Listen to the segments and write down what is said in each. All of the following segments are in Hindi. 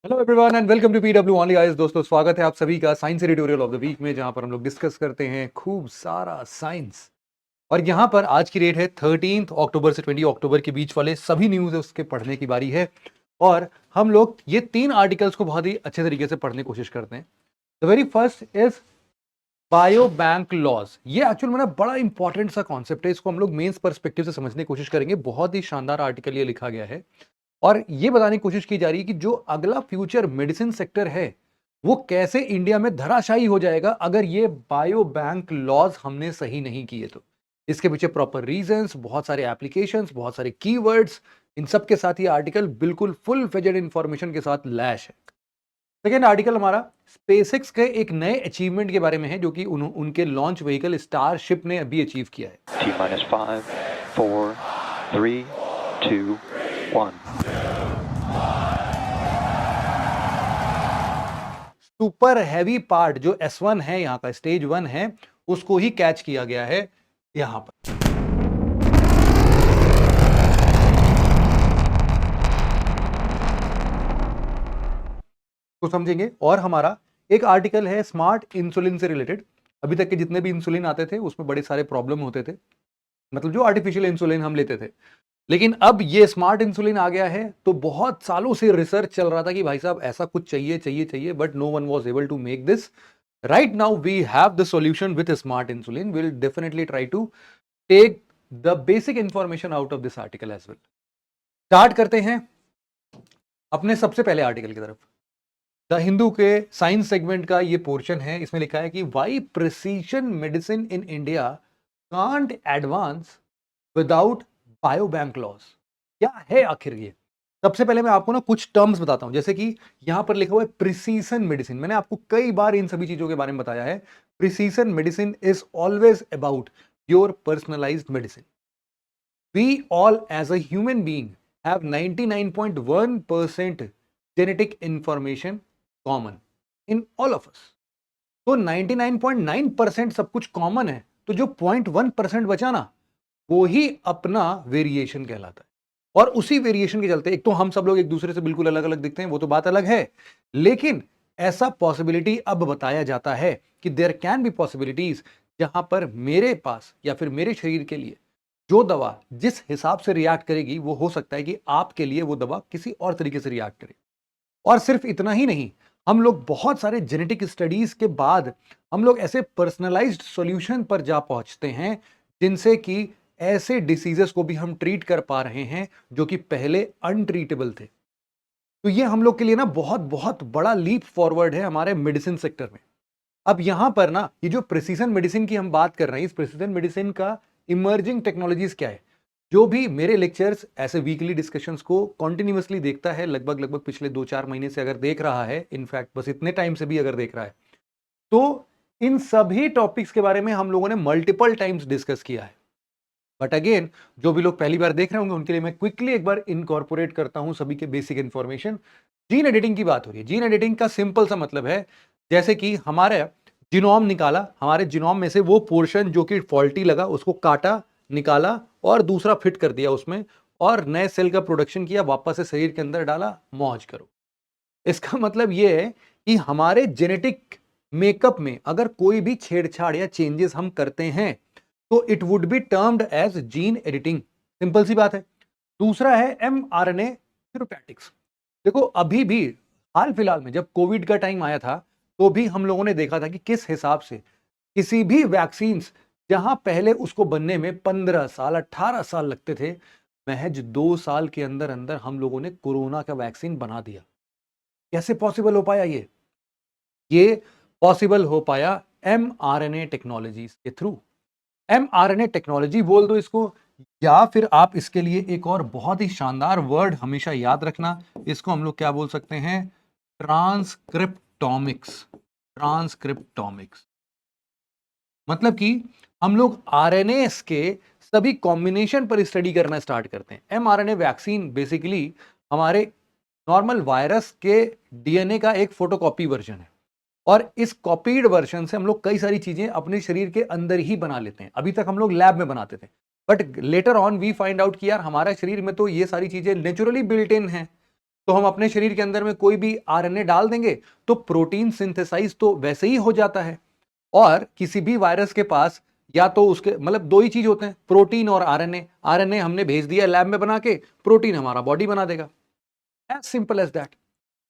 Hello everyone and welcome to PW only guys. दोस्तों, स्वागत है आप सभी का science editorial of the week में, जहां पर हम लोग डिस्कस करते हैं खूब सारा साइंस। और यहां पर आज की डेट है 13 अक्टूबर से 20 अक्टूबर के बीच वाले सभी न्यूज है उसके पढ़ने की बारी है। और हम लोग ये 3 आर्टिकल्स को बहुत ही अच्छे तरीके से पढ़ने की कोशिश करते हैं। The very first is bio bank laws. ये एक्चुअल में ना बड़ा इंपॉर्टेंट सा कॉन्सेप्ट है। इसको हम लोग मेंस पर्सपेक्टिव से समझने की कोशिश करेंगे। बहुत ही शानदार आर्टिकल ये लिखा गया है और ये बताने की कोशिश की जा रही है कि जो अगला फ्यूचर मेडिसिन सेक्टर है वो कैसे इंडिया में धराशायी हो जाएगा अगर ये बायो बैंक लॉज हमने सही नहीं किए तो। इसके पीछे प्रॉपर रीजंस, बहुत सारे एप्लीकेशंस, बहुत सारे कीवर्ड्स, इन सब के साथ ये आर्टिकल बिल्कुल फुल फ्लेजेड इंफॉर्मेशन के साथ लैश है। सेकेंड आर्टिकल हमारा स्पेसएक्स के एक नए अचीवमेंट के बारे में है जो कि उनके लॉन्च व्हीकल स्टारशिप ने अभी अचीव किया है। T-5, 4, 3, 2, 1. सुपर हैवी पार्ट जो S1 है, यहां का स्टेज 1 है, उसको ही कैच किया गया है यहां पर। तो समझेंगे। और हमारा एक आर्टिकल है स्मार्ट इंसुलिन से रिलेटेड। अभी तक के जितने भी इंसुलिन आते थे उसमें बड़े सारे प्रॉब्लम होते थे, मतलब जो आर्टिफिशियल इंसुलिन हम लेते थे। लेकिन अब ये स्मार्ट इंसुलिन आ गया है तो बहुत सालों से रिसर्च चल रहा था कि भाई साहब ऐसा कुछ चाहिए चाहिए चाहिए, but no one was able to make this. Right now we have the solution with smart insulin. Will definitely try to take the basic information out of this article as well. Start करते हैं अपने सबसे पहले आर्टिकल की तरफ। द हिंदू के साइंस सेगमेंट का ये पोर्शन है। इसमें लिखा है कि why precision medicine in India can't advance without biobank laws. क्या है आखिर ये? सबसे पहले मैं आपको ना कुछ टर्म्स बताता हूं, जैसे कि यहां पर लिखा हुआ है प्रिसीजन मेडिसिन। मैंने आपको कई बार इन सभी चीजों के बारे में बताया है। Precision medicine is always about your personalised medicine. We all, as a human being, have 99.1% genetic information common in all of us. तो 99.9% सब कुछ कॉमन है, तो जो 0.1% बचा ना, वो ही अपना वेरिएशन कहलाता है। और उसी वेरिएशन के चलते एक तो हम सब लोग एक दूसरे से बिल्कुल अलग अलग दिखते हैं, वो तो बात अलग है। लेकिन ऐसा पॉसिबिलिटी अब बताया जाता है कि देयर कैन बी पॉसिबिलिटीज जहां पर मेरे पास या फिर मेरे शरीर के लिए जो दवा जिस हिसाब से रिएक्ट करेगी, वो हो सकता है कि आपके लिए वो दवा किसी और तरीके से रिएक्ट करे। और सिर्फ इतना ही नहीं, हम लोग बहुत सारे जेनेटिक स्टडीज के बाद हम लोग ऐसे पर्सनलाइज्ड सॉल्यूशन पर जा पहुंचते हैं जिनसे कि ऐसे डिसीजेस को भी हम ट्रीट कर पा रहे हैं जो कि पहले अनट्रीटेबल थे। तो ये हम लोग के लिए ना बहुत बहुत बड़ा लीप फॉरवर्ड है हमारे मेडिसिन सेक्टर में। अब यहां पर ना ये जो प्रिसीजन मेडिसिन की हम बात कर रहे हैं, इस प्रिसीजन मेडिसिन का इमर्जिंग टेक्नोलॉजीज क्या है? जो भी मेरे लेक्चर्स ऐसे वीकली डिस्कशंस को कॉन्टिन्यूसली देखता है, लगभग लगभग पिछले 2-4 महीने से अगर देख रहा है, इनफैक्ट बस इतने टाइम से भी अगर देख रहा है, तो इन सभी टॉपिक्स के बारे में हम लोगों ने मल्टीपल टाइम्स डिस्कस किया है। बट अगेन, जो भी लोग पहली बार देख रहे होंगे उनके लिए मैं क्विकली एक बार इनकॉर्पोरेट करता हूं सभी के बेसिक इंफॉर्मेशन। जीन एडिटिंग की बात हो रही है। जीन एडिटिंग का सिंपल सा मतलब है, जैसे कि हमारे जीनोम निकाला, हमारे जीनोम में से वो पोर्शन जो कि फॉल्टी लगा उसको काटा, निकाला और दूसरा फिट कर दिया उसमें, और नए सेल का प्रोडक्शन किया, वापस से शरीर के अंदर डाला, मौज करो। इसका मतलब ये है कि हमारे जेनेटिक मेकअप में अगर कोई भी छेड़छाड़ या चेंजेस हम करते हैं तो it would be termed as gene editing. Simple सी बात है। दूसरा है mRNA थेरेप्यूटिक्स। देखो, अभी भी हाल फिलहाल में जब कोविड का टाइम आया था तो भी हम लोगों ने देखा था कि किस हिसाब से किसी भी वैक्सीन जहां पहले उसको बनने में 15 साल 18 साल लगते थे, महज 2 साल के अंदर अंदर हम लोगों ने कोरोना का वैक्सीन बना दिया। कैसे पॉसिबल हो पाया ये पॉसिबल हो पाया mRNA टेक्नोलॉजीज के थ्रू। mRNA टेक्नोलॉजी बोल दो इसको, या फिर आप इसके लिए एक और बहुत ही शानदार वर्ड हमेशा याद रखना, इसको हम लोग क्या बोल सकते हैं? ट्रांसक्रिप्टोमिक्स। ट्रांसक्रिप्टोमिक्स मतलब कि हम लोग आरएनए के सभी कॉम्बिनेशन पर स्टडी करना स्टार्ट करते हैं। mRNA वैक्सीन बेसिकली हमारे नॉर्मल वायरस के डीएनए का एक फोटोकॉपी वर्जन है, और इस कॉपीड वर्जन से हम लोग कई सारी चीजें अपने शरीर के अंदर ही बना लेते हैं। अभी तक हम लोग लैब में बनाते थे, but later on we find out कि यार हमारे शरीर में तो ये सारी चीजें नेचुरली बिल्ट इन है। तो हम अपने शरीर के अंदर में कोई भी आरएनए डाल देंगे तो प्रोटीन सिंथेसाइज तो वैसे ही हो जाता है। और किसी भी वायरस के पास या तो उसके मतलब दो ही चीज होते हैं, प्रोटीन और आरएनए। आरएनए हमने भेज दिया लैब में बना के, प्रोटीन हमारा बॉडी बना देगा। As simple as that.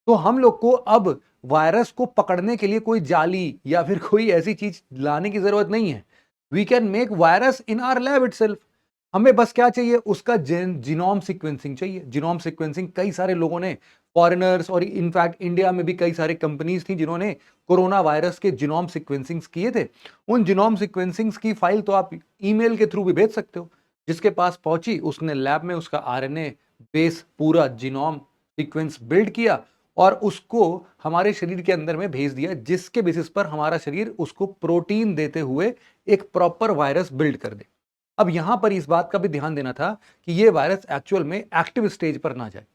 तो हम लोग को अब वायरस को पकड़ने के लिए कोई जाली या फिर कोई ऐसी चीज लाने की जरूरत नहीं है। We can make virus in our lab itself. हमें बस क्या चाहिए, उसका जीनोम सीक्वेंसिंग चाहिए। जीनोम सीक्वेंसिंग कई सारे लोगों ने, फॉरेनर्स और इनफैक्ट इंडिया में भी कई सारे कंपनीज थी जिन्होंने कोरोना वायरस के जीनोम सीक्वेंसिंग्स किए थे। उन जीनोम सीक्वेंसिंग्स की फाइल तो आप ईमेल के थ्रू भी भेज सकते हो। जिसके पास पहुंची उसने लैब में उसका आरएनए बेस पूरा जीनोम सीक्वेंस बिल्ड किया और उसको हमारे शरीर के अंदर में भेज दिया, जिसके बेसिस पर हमारा शरीर उसको प्रोटीन देते हुए एक प्रॉपर वायरस बिल्ड कर दे। अब यहां पर इस बात का भी ध्यान देना था कि ये वायरस एक्चुअल में एक्टिव स्टेज पर ना जाए।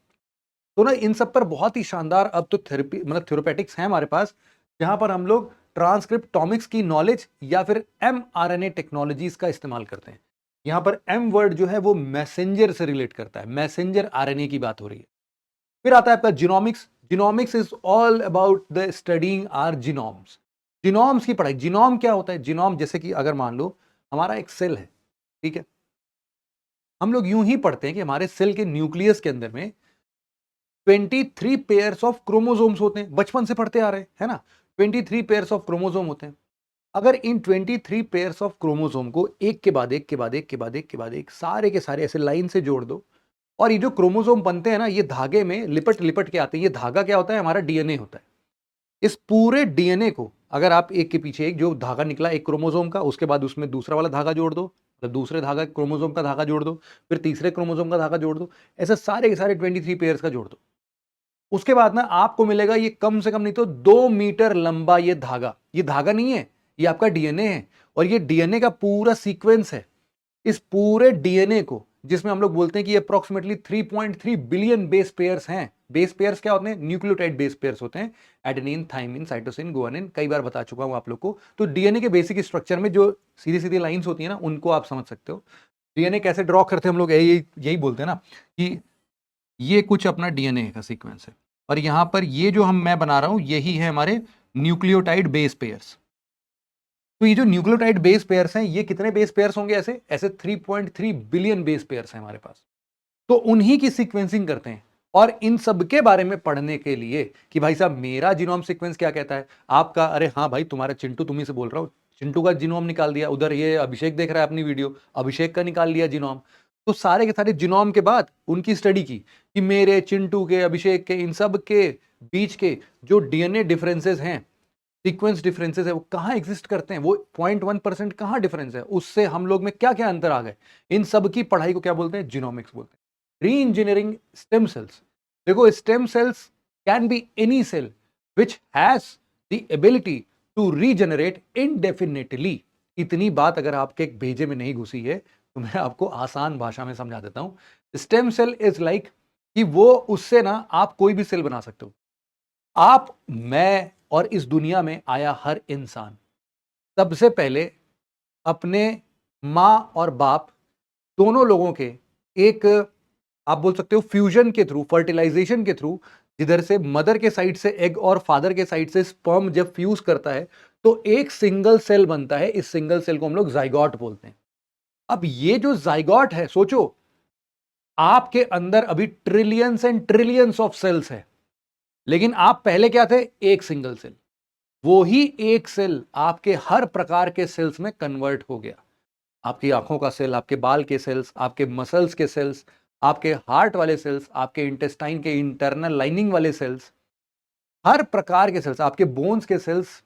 तो ना इन सब पर बहुत ही शानदार अब तो थेरेपी मतलब थ्योरेपेटिक्स है हमारे पास, जहां पर हम लोग ट्रांसक्रिप्टोमिक्स की नॉलेज या फिर एमआरएनए टेक्नोलॉजीज का इस्तेमाल करते हैं। यहां पर एम वर्ड जो है वो मैसेंजर से रिलेट करता है, मैसेंजर आरएनए की बात हो रही है। फिर आता है आपका genomics. Genomics is all about the studying our genomes. Genomes की पढ़ाई। जीनोम क्या होता है? जीनोम जैसे कि अगर मान लो हमारा एक सेल है, ठीक है, हम लोग यूं ही पढ़ते हैं कि हमारे सेल के न्यूक्लियस के अंदर में 23 पेयर्स ऑफ क्रोमोसोम्स होते हैं। बचपन से पढ़ते आ रहे हैं, है ना? 23 पेयर्स ऑफ क्रोमोसोम होते हैं। अगर इन 23 पेयर्स ऑफ क्रोमोसोम को एक के बाद एक के बाद एक के बाद एक के बाद एक सारे के सारे ऐसे लाइन से जोड़ दो, और ये जो क्रोमोसोम बनते हैं ना, ये धागे में लिपट लिपट के आते हैं। ये धागा क्या होता है? हमारा डीएनए होता है। इस पूरे डीएनए को अगर आप एक के पीछे एक जो धागा निकला एक क्रोमोसोम का, उसके बाद उसमें दूसरा वाला धागा जोड़ दो, मतलब दूसरे धागा क्रोमोसोम का धागा जोड़ दो, फिर तीसरे क्रोमोसोम का धागा जोड़ दो, ऐसे सारे के सारे 23 पेयर्स का जोड़ दो। उसके बाद ना आपको मिलेगा ये कम से कम नहीं तो 2 मीटर लंबा ये धागा। ये धागा नहीं है, ये आपका डीएनए है। और ये डीएनए का पूरा सीक्वेंस है। इस पूरे डीएनए को, जिसमें हम लोग बोलते हैं कि अप्रोक्सीमेटली 3.3 बिलियन बेस पेयर्स हैं। बेस पेयर्स क्या होते हैं? न्यूक्लियोटाइड बेस पेयर्स होते हैं। एडेनिन, थाइमिन, साइटोसिन, गुआनिन, कई बार बता चुका हूं आप लोग को। तो डीएनए के बेसिक स्ट्रक्चर में जो सीधी सीधी लाइंस होती है ना, उनको आप समझ सकते हो। डीएनए कैसे ड्रॉ करते हैं हम लोग, यही यही बोलते हैं ना कि ये कुछ अपना डीएनए का सीक्वेंस है, और यहां पर ये जो मैं बना रहा हूं यही है हमारे न्यूक्लियोटाइड बेस पेयर्स। तो ये जो न्यूक्लियोटाइड बेस पेयर्स हैं, ये कितने बेस पेयर्स होंगे? ऐसे ऐसे 3.3 बिलियन बेस पेयर्स हैं हमारे पास। तो उन्हीं की सीक्वेंसिंग करते हैं। और इन सब के बारे में पढ़ने के लिए कि भाई साहब मेरा जीनोम सीक्वेंस क्या कहता है, आपका, अरे हाँ भाई तुम्हारा चिंटू, तुम्ही से बोल रहा हूं, चिंटू का जीनोम निकाल दिया। उधर ये अभिषेक देख रहा है अपनी वीडियो, अभिषेक का निकाल लिया जीनोम। तो सारे के सारे जीनोम के बाद उनकी स्टडी की कि मेरे, चिंटू के, अभिषेक के, इन सब के बीच के जो डीएनए डिफरेंसेस हैं, सीक्वेंस डिफरेंसेस है, वो कहाँ एग्जिस्ट करते हैं, वो 0.1% कहाँ डिफरेंस है, उससे हम लोग में क्या क्या अंतर आ गए। इन सब की पढ़ाई को क्या बोलते हैं? जीनोमिक्स बोलते हैं। Reengineering stem cells. देखो stem cells can be any cell which has the ability to regenerate indefinitely. इतनी बात अगर आपके एक भेजे में नहीं घुसी है तो मैं आपको आसान भाषा में समझा देता हूं। स्टेम सेल इज लाइक कि वो, उससे ना आप कोई भी सेल बना सकते हो। आप, मैं और इस दुनिया में आया हर इंसान सबसे पहले अपने मां और बाप दोनों लोगों के एक, आप बोल सकते हो फ्यूजन के थ्रू, फर्टिलाइजेशन के थ्रू, जिधर से मदर के साइड से एग और फादर के साइड से स्पर्म जब फ्यूज करता है तो एक सिंगल सेल बनता है। इस सिंगल सेल को हम लोग जाइगोट बोलते हैं। अब ये जो जाइगोट है, सोचो आपके अंदर अभी trillions and trillions of cells है, लेकिन आप पहले क्या थे? एक सिंगल सेल। वो ही एक सेल आपके हर प्रकार के सेल्स में कन्वर्ट हो गया। आपकी आंखों का सेल, आपके बाल के सेल्स, आपके मसल्स के सेल्स, आपके हार्ट वाले सेल्स, आपके इंटेस्टाइन के इंटरनल लाइनिंग वाले सेल्स, हर प्रकार के सेल्स, आपके बोन्स के सेल्स,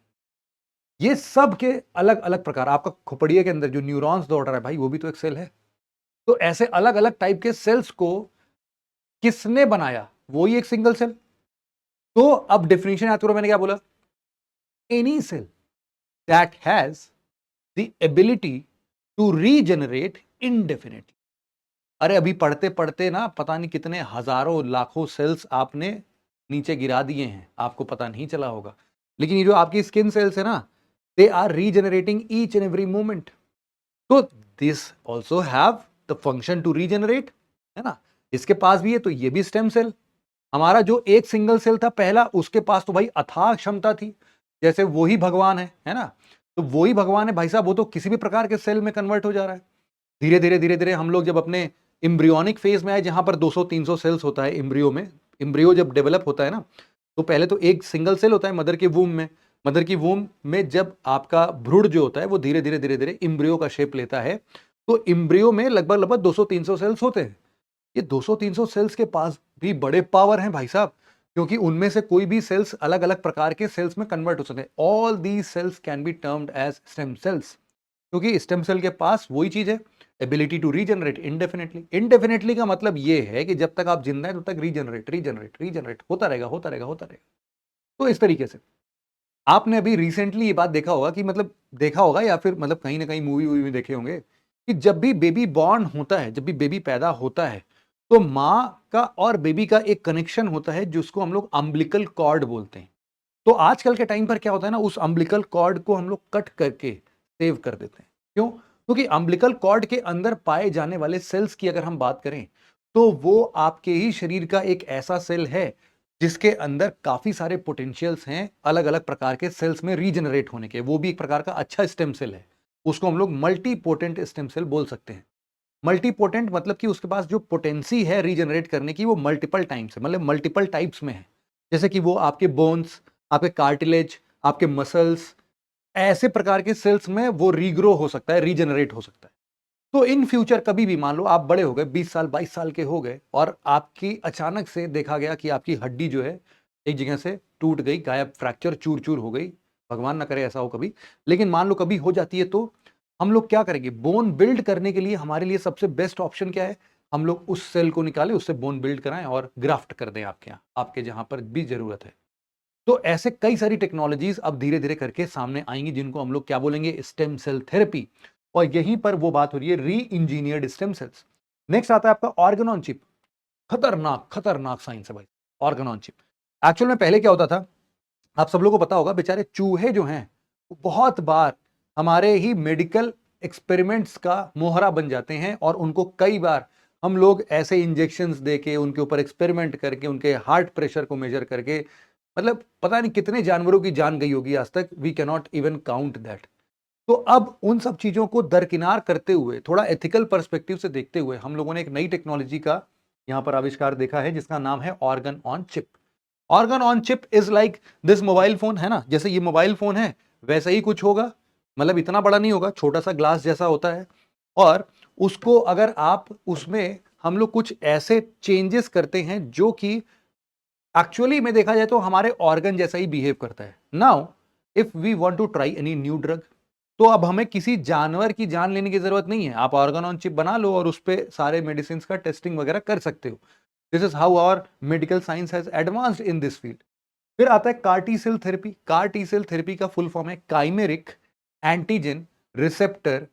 ये सब के अलग अलग प्रकार। आपका खोपड़िए के अंदर जो न्यूरॉन्स दौड़ रहा है भाई, वो भी तो एक सेल है। तो ऐसे अलग अलग टाइप के सेल्स को किसने बनाया? वो ही एक सिंगल सेल। तो अब डेफिनेशन याद करो, मैंने क्या बोला? Any cell that has the ability to regenerate indefinitely. अरे अभी पढ़ते पढ़ते ना पता नहीं कितने हजारों लाखों सेल्स आपने नीचे गिरा दिए हैं, आपको पता नहीं चला होगा। लेकिन ये जो आपकी स्किन सेल्स है ना, they are regenerating each and every moment. तो this also have the function to regenerate, है ना? इसके पास भी है, तो ये भी स्टेम सेल। हमारा जो एक सिंगल सेल था पहला, उसके पास तो भाई अथाह क्षमता थी, जैसे वो ही भगवान है ना। तो वो ही भगवान है भाई साहब, वो तो किसी भी प्रकार के सेल में कन्वर्ट हो जा रहा है। धीरे धीरे हम लोग जब अपने इम्ब्रियोनिक फेज में आए, जहां पर 200-300 सेल्स होता है इम्ब्रियो में, इम्ब्रियो जब डेवलप होता है ना, तो पहले तो एक सिंगल सेल होता है मदर के वूम में। मदर की वूम में जब आपका भ्रूण जो होता है वो धीरे धीरे इम्ब्रियो का शेप लेता है, तो इम्ब्रियो में लगभग लगभग 200-300 सेल्स होते हैं। ये 200-300 सेल्स के पास भी बड़े पावर हैं भाई साहब, क्योंकि उनमें से कोई भी सेल्स अलग अलग प्रकार के सेल्स में कन्वर्ट हो सकते हैं। All these cells can be termed as stem cells, क्योंकि स्टेम सेल के पास वही चीज है, ability to regenerate indefinitely. Indefinitely का मतलब ये है कि जब तक आप जिंदा हैं तब तक रीजनरेट रीजनरेट रीजनरेट होता रहेगा होता रहेगा होता रहेगा। तो इस तरीके से आपने अभी रिसेंटली ये बात देखा होगा कि मतलब देखा होगा या फिर मतलब कहीं ना कहीं मूवी वूवी में देखे होंगे कि जब भी बेबी बॉर्न होता है, जब भी बेबी पैदा होता है, तो माँ का और बेबी का एक कनेक्शन होता है जिसको हम लोग अम्बिलिकल कॉर्ड बोलते हैं। तो आजकल के टाइम पर क्या होता है ना, उस अम्बिलिकल कॉर्ड को हम लोग कट करके सेव कर देते हैं। क्यों? क्योंकि अम्बिलिकल कॉर्ड के अंदर पाए जाने वाले सेल्स की अगर हम बात करें, तो वो आपके ही शरीर का एक ऐसा सेल है जिसके अंदर काफी सारे पोटेंशियल्स हैं अलग अलग प्रकार के सेल्स में रीजनरेट होने के। वो भी एक प्रकार का अच्छा स्टेम सेल है, उसको हम लोग मल्टी पोटेंट स्टेम सेल बोल सकते हैं। मल्टी पोटेंट मतलब कि उसके पास जो पोटेंसी है रीजनरेट करने की वो मल्टीपल टाइम्स है, मतलब मल्टीपल टाइप्स में है। जैसे कि वो आपके बोन्स, आपके कार्टिलेज, आपके मसल्स, ऐसे प्रकार के सेल्स में वो रीग्रो हो सकता है, रीजनरेट हो सकता है। तो इन फ्यूचर कभी भी मान लो आप बड़े हो गए, 20 साल 22 साल के हो गए, और आपकी अचानक से देखा गया कि आपकी हड्डी जो है एक जगह से टूट गई, गायब, फ्रैक्चर, चूर चूर हो गई। भगवान ना करे ऐसा हो कभी, लेकिन मान लो कभी हो जाती है, तो हम लोग क्या करेंगे? बोन बिल्ड करने के लिए हमारे लिए सबसे बेस्ट ऑप्शन क्या है? हम लोग उस सेल को निकालें, उससे बोन बिल्ड कराएं और ग्राफ्ट कर दें आपके यहाँ, आपके जहां पर भी जरूरत है। तो ऐसे कई सारी टेक्नोलॉजीज अब धीरे धीरे करके सामने आएंगी जिनको हम लोग क्या बोलेंगे? Stem cell therapy. और यहीं पर वो बात हो रही है री इंजीनियर्ड स्टेम सेल्स। नेक्स्ट आता है आपका ऑर्गन ऑन चिप। खतरनाक खतरनाक साइंस है भाई, ऑर्गन ऑन चिप। एक्चुअल में पहले क्या होता था, आप सब लोगों को पता होगा, बेचारे चूहे जो हैं वो बहुत बार हमारे ही मेडिकल एक्सपेरिमेंट्स का मोहरा बन जाते हैं, और उनको कई बार हम लोग ऐसे इंजेक्शंस देके, उनके ऊपर एक्सपेरिमेंट करके, उनके हार्ट प्रेशर को मेजर करके, मतलब पता नहीं कितने जानवरों की जान गई होगी आज तक, we can not even count that. तो अब उन सब चीजों को दरकिनार करते हुए, थोड़ा एथिकल पर्सपेक्टिव से देखते हुए, हम लोगों ने एक नई टेक्नोलॉजी का यहां पर आविष्कार देखा है जिसका नाम है organ on chip. Organ on chip is like this mobile phone है ना, जैसे ये मोबाइल फोन है वैसा ही कुछ होगा, मतलब इतना बड़ा नहीं होगा, छोटा सा ग्लास जैसा होता है। और उसको अगर आप उसमें हम लोग कुछ ऐसे चेंजेस करते हैं जो कि एक्चुअली में देखा जाए तो हमारे ऑर्गन जैसा ही बिहेव करता है। Now if we want to try any new drug, तो अब हमें किसी जानवर की जान लेने की जरूरत नहीं है, आप ऑर्गन ऑन चिप बना लो और उस पर सारे मेडिसिन का टेस्टिंग वगैरह कर सकते हो। This is how our medical science has advanced in this field. फिर आता है CAR T cell therapy. CAR T cell therapy का फुल फॉर्म है chimeric antigen receptor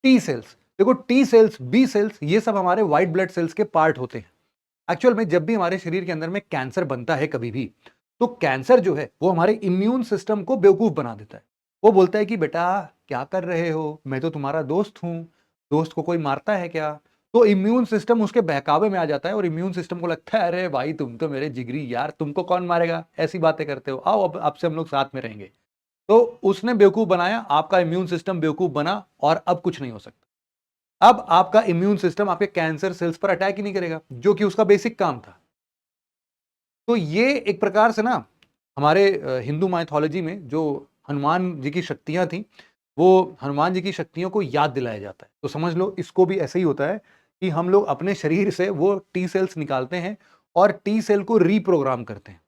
T cells. देखो, टी सेल्स, बी सेल्स, ये सब हमारे व्हाइट ब्लड सेल्स के पार्ट होते हैं। एक्चुअल में जब भी हमारे शरीर के अंदर में कैंसर बनता है कभी भी, तो कैंसर जो है वो हमारे इम्यून सिस्टम को बेवकूफ बना देता है। वो बोलता है कि बेटा क्या कर रहे हो, मैं तो तुम्हारा दोस्त हूं, दोस्त को कोई मारता है क्या? तो इम्यून सिस्टम उसके बहकावे में आ जाता है, और इम्यून सिस्टम को लगता है अरे भाई तुम तो मेरे जिगरी यार, तुमको कौन मारेगा, ऐसी बातें करते हो, आओ अब आपसे हम लोग साथ में रहेंगे। तो उसने बेवकूफ बनाया, आपका इम्यून सिस्टम बेवकूफ बना, और अब कुछ नहीं हो सकता। अब आपका इम्यून सिस्टम आपके कैंसर सेल्स पर अटैक ही नहीं करेगा, जो कि उसका बेसिक काम था। तो ये एक प्रकार से ना हमारे हिंदू माइथोलॉजी में जो हनुमान जी की शक्तियां थी, वो हनुमान जी की शक्तियों को याद दिलाया जाता है। तो समझ लो इसको भी ऐसे ही होता है कि हम लोग अपने शरीर से वो टी सेल्स निकालते हैं और टी सेल को रीप्रोग्राम करते हैं,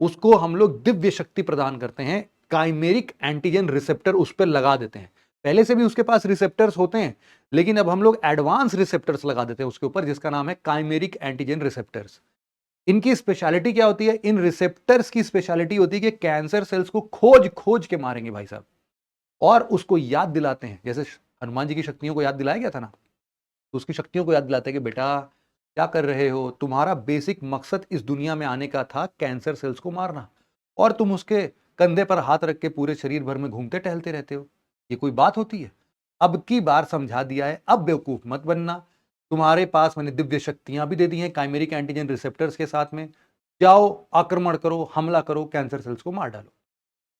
उसको हम लोग दिव्य शक्ति प्रदान करते हैं, काइमेरिक एंटीजन रिसेप्टर उस पर लगा देते हैं। पहले से भी उसके पास रिसेप्टर्स होते हैं, लेकिन अब हम लोग एडवांस रिसेप्टर्स लगा देते हैं उसके ऊपर, जिसका नाम है काइमेरिक एंटीजन रिसेप्टर्स। इनकी स्पेशलिटी क्या होती है? इन रिसेप्टर्स की स्पेशलिटी होती है कि कैंसर सेल्स को खोज खोज के मारेंगे भाई साहब, और उसको याद दिलाते हैं। जैसे हनुमान जी की शक्तियों को याद दिलाया गया था ना, तो उसकी शक्तियों को याद दिलाते हैं कि बेटा क्या कर रहे हो, तुम्हारा बेसिक मकसद इस दुनिया में आने का था कैंसर सेल्स को मारना, और तुम उसके कंधे पर हाथ रख के पूरे शरीर भर में घूमते टहलते रहते हो। ये कोई बात होती है? अब की बार समझा दिया है, अब बेवकूफ मत बनना। तुम्हारे पास मैंने दिव्य शक्तियां भी दे दी हैं काइमेरिक एंटीजन रिसेप्टर्स के साथ में, जाओ आक्रमण करो, हमला करो, कैंसर सेल्स को मार डालो।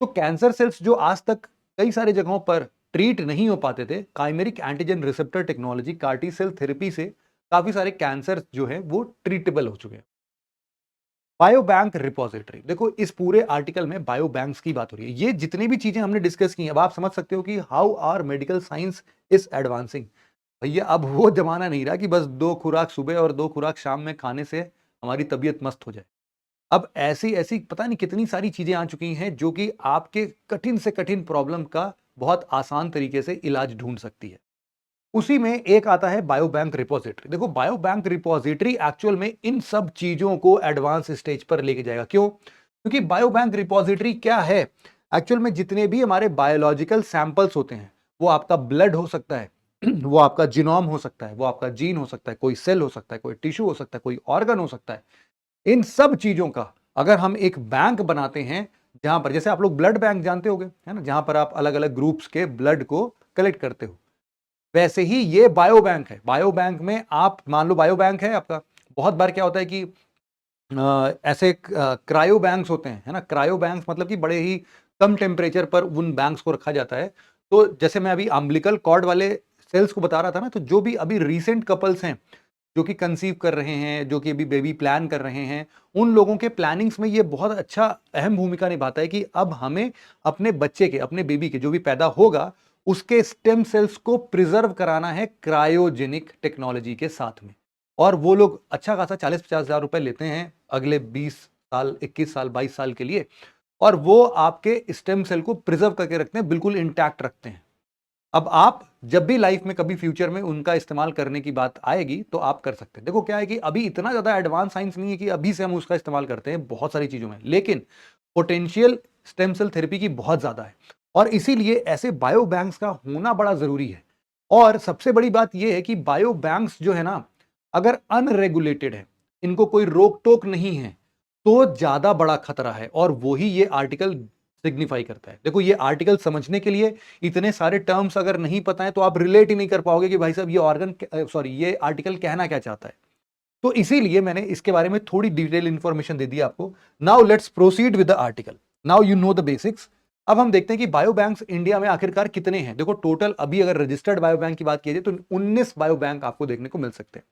तो कैंसर सेल्स जो आज तक कई सारी जगहों पर ट्रीट नहीं हो पाते थे, chimeric antigen receptor technology CAR T cell therapy से काफी सारे कैंसर जो है वो ट्रीटेबल हो चुके हैं। बायोबैंक रिपोजिटरी, देखो इस पूरे आर्टिकल में बायोबैंक्स की बात हो रही है। ये जितनी भी चीजें हमने डिस्कस की, अब आप समझ सकते हो कि how are medical science is advancing. भैया अब वो जमाना नहीं रहा कि बस 2 खुराक सुबह और 2 खुराक शाम में खाने से हमारी तबीयत मस्त हो जाए। अब ऐसी ऐसी पता नहीं कितनी सारी चीजें आ चुकी हैं जो कि आपके कठिन से कठिन प्रॉब्लम का बहुत आसान तरीके से इलाज ढूंढ सकती है। उसी में एक आता है बायोबैंक रिपोजिटरी। देखो बायोबैंक रिपोजिटरी एक्चुअल में इन सब चीजों को एडवांस स्टेज पर लेके जाएगा। क्यों? क्योंकि बायोबैंक रिपोजिटरी क्या है? एक्चुअल में जितने भी हमारे बायोलॉजिकल सैंपल्स होते हैं, वो आपका ब्लड हो सकता है, वो आपका जीनोम हो सकता है, वो आपका जीन हो सकता है, कोई सेल हो सकता है, कोई टिश्यू हो सकता है, कोई ऑर्गन हो सकता है। इन सब चीजों का अगर हम एक बैंक बनाते हैं, जहां पर जैसे आप लोग ब्लड बैंक जानते होंगे, है ना, जहां पर आप अलग अलग ग्रुप्स के ब्लड को कलेक्ट करते हो, वैसे ही ये बायो बैंक है। बायो बैंक में आप मान लो बायो बैंक है आपका, बहुत बार क्या होता है कि ऐसे क्रायो बैंक्स होते हैं, है ना। क्रायो बैंक्स मतलब कि बड़े ही कम टेम्परेचर पर उन बैंक्स को रखा जाता है। तो जैसे मैं अभी अम्बिलिकल कॉर्ड वाले सेल्स को बता रहा था ना, तो जो भी अभी रिसेंट कपल्स हैं जो कि कंसीव कर रहे हैं, जो कि अभी बेबी प्लान कर रहे हैं, उन लोगों के प्लानिंग्स में ये बहुत अच्छा अहम भूमिका निभाता है कि अब हमें अपने बच्चे के, अपने बेबी के जो भी पैदा होगा, उसके स्टेम सेल्स को प्रिजर्व कराना है क्रायोजेनिक टेक्नोलॉजी के साथ में। और वो लोग अच्छा खासा 40-50 हज़ार रुपए लेते हैं अगले 20 साल, 21 साल, 22 साल के लिए, और वो आपके स्टेम सेल को प्रिजर्व करके रखते हैं, बिल्कुल इंटैक्ट रखते हैं। अब आप जब भी लाइफ में कभी फ्यूचर में उनका इस्तेमाल करने की बात आएगी तो आप कर सकते हैं। देखो क्या है कि अभी इतना ज्यादा एडवांस साइंस नहीं है कि अभी से हम उसका इस्तेमाल करते हैं बहुत सारी चीजों में, लेकिन पोटेंशियल स्टेम सेल थेरेपी की बहुत ज्यादा है, और इसीलिए ऐसे बायो बैंक्स का होना बड़ा जरूरी है। और सबसे बड़ी बात यह है कि बायो बैंक्स जो है ना, अगर अनरेगुलेटेड है, इनको कोई रोक टोक नहीं है, तो ज्यादा बड़ा खतरा है, और वही ये आर्टिकल सिग्निफाई करता है। देखो ये आर्टिकल समझने के लिए इतने सारे टर्म्स अगर नहीं पता है तो आप रिलेट ही नहीं कर पाओगे कि भाई साहब ये ये आर्टिकल कहना क्या चाहता है। तो इसीलिए मैंने इसके बारे में थोड़ी डिटेल इंफॉर्मेशन दे दी आपको। Now let's proceed with the article. Now you know the basics. अब हम देखते हैं कि बायो बैंक्स इंडिया में आखिरकार कितने हैं। देखो टोटल अभी अगर रजिस्टर्ड बायो बैंक की बात की जाए तो 19 बायो बैंक आपको देखने को मिल सकते हैं।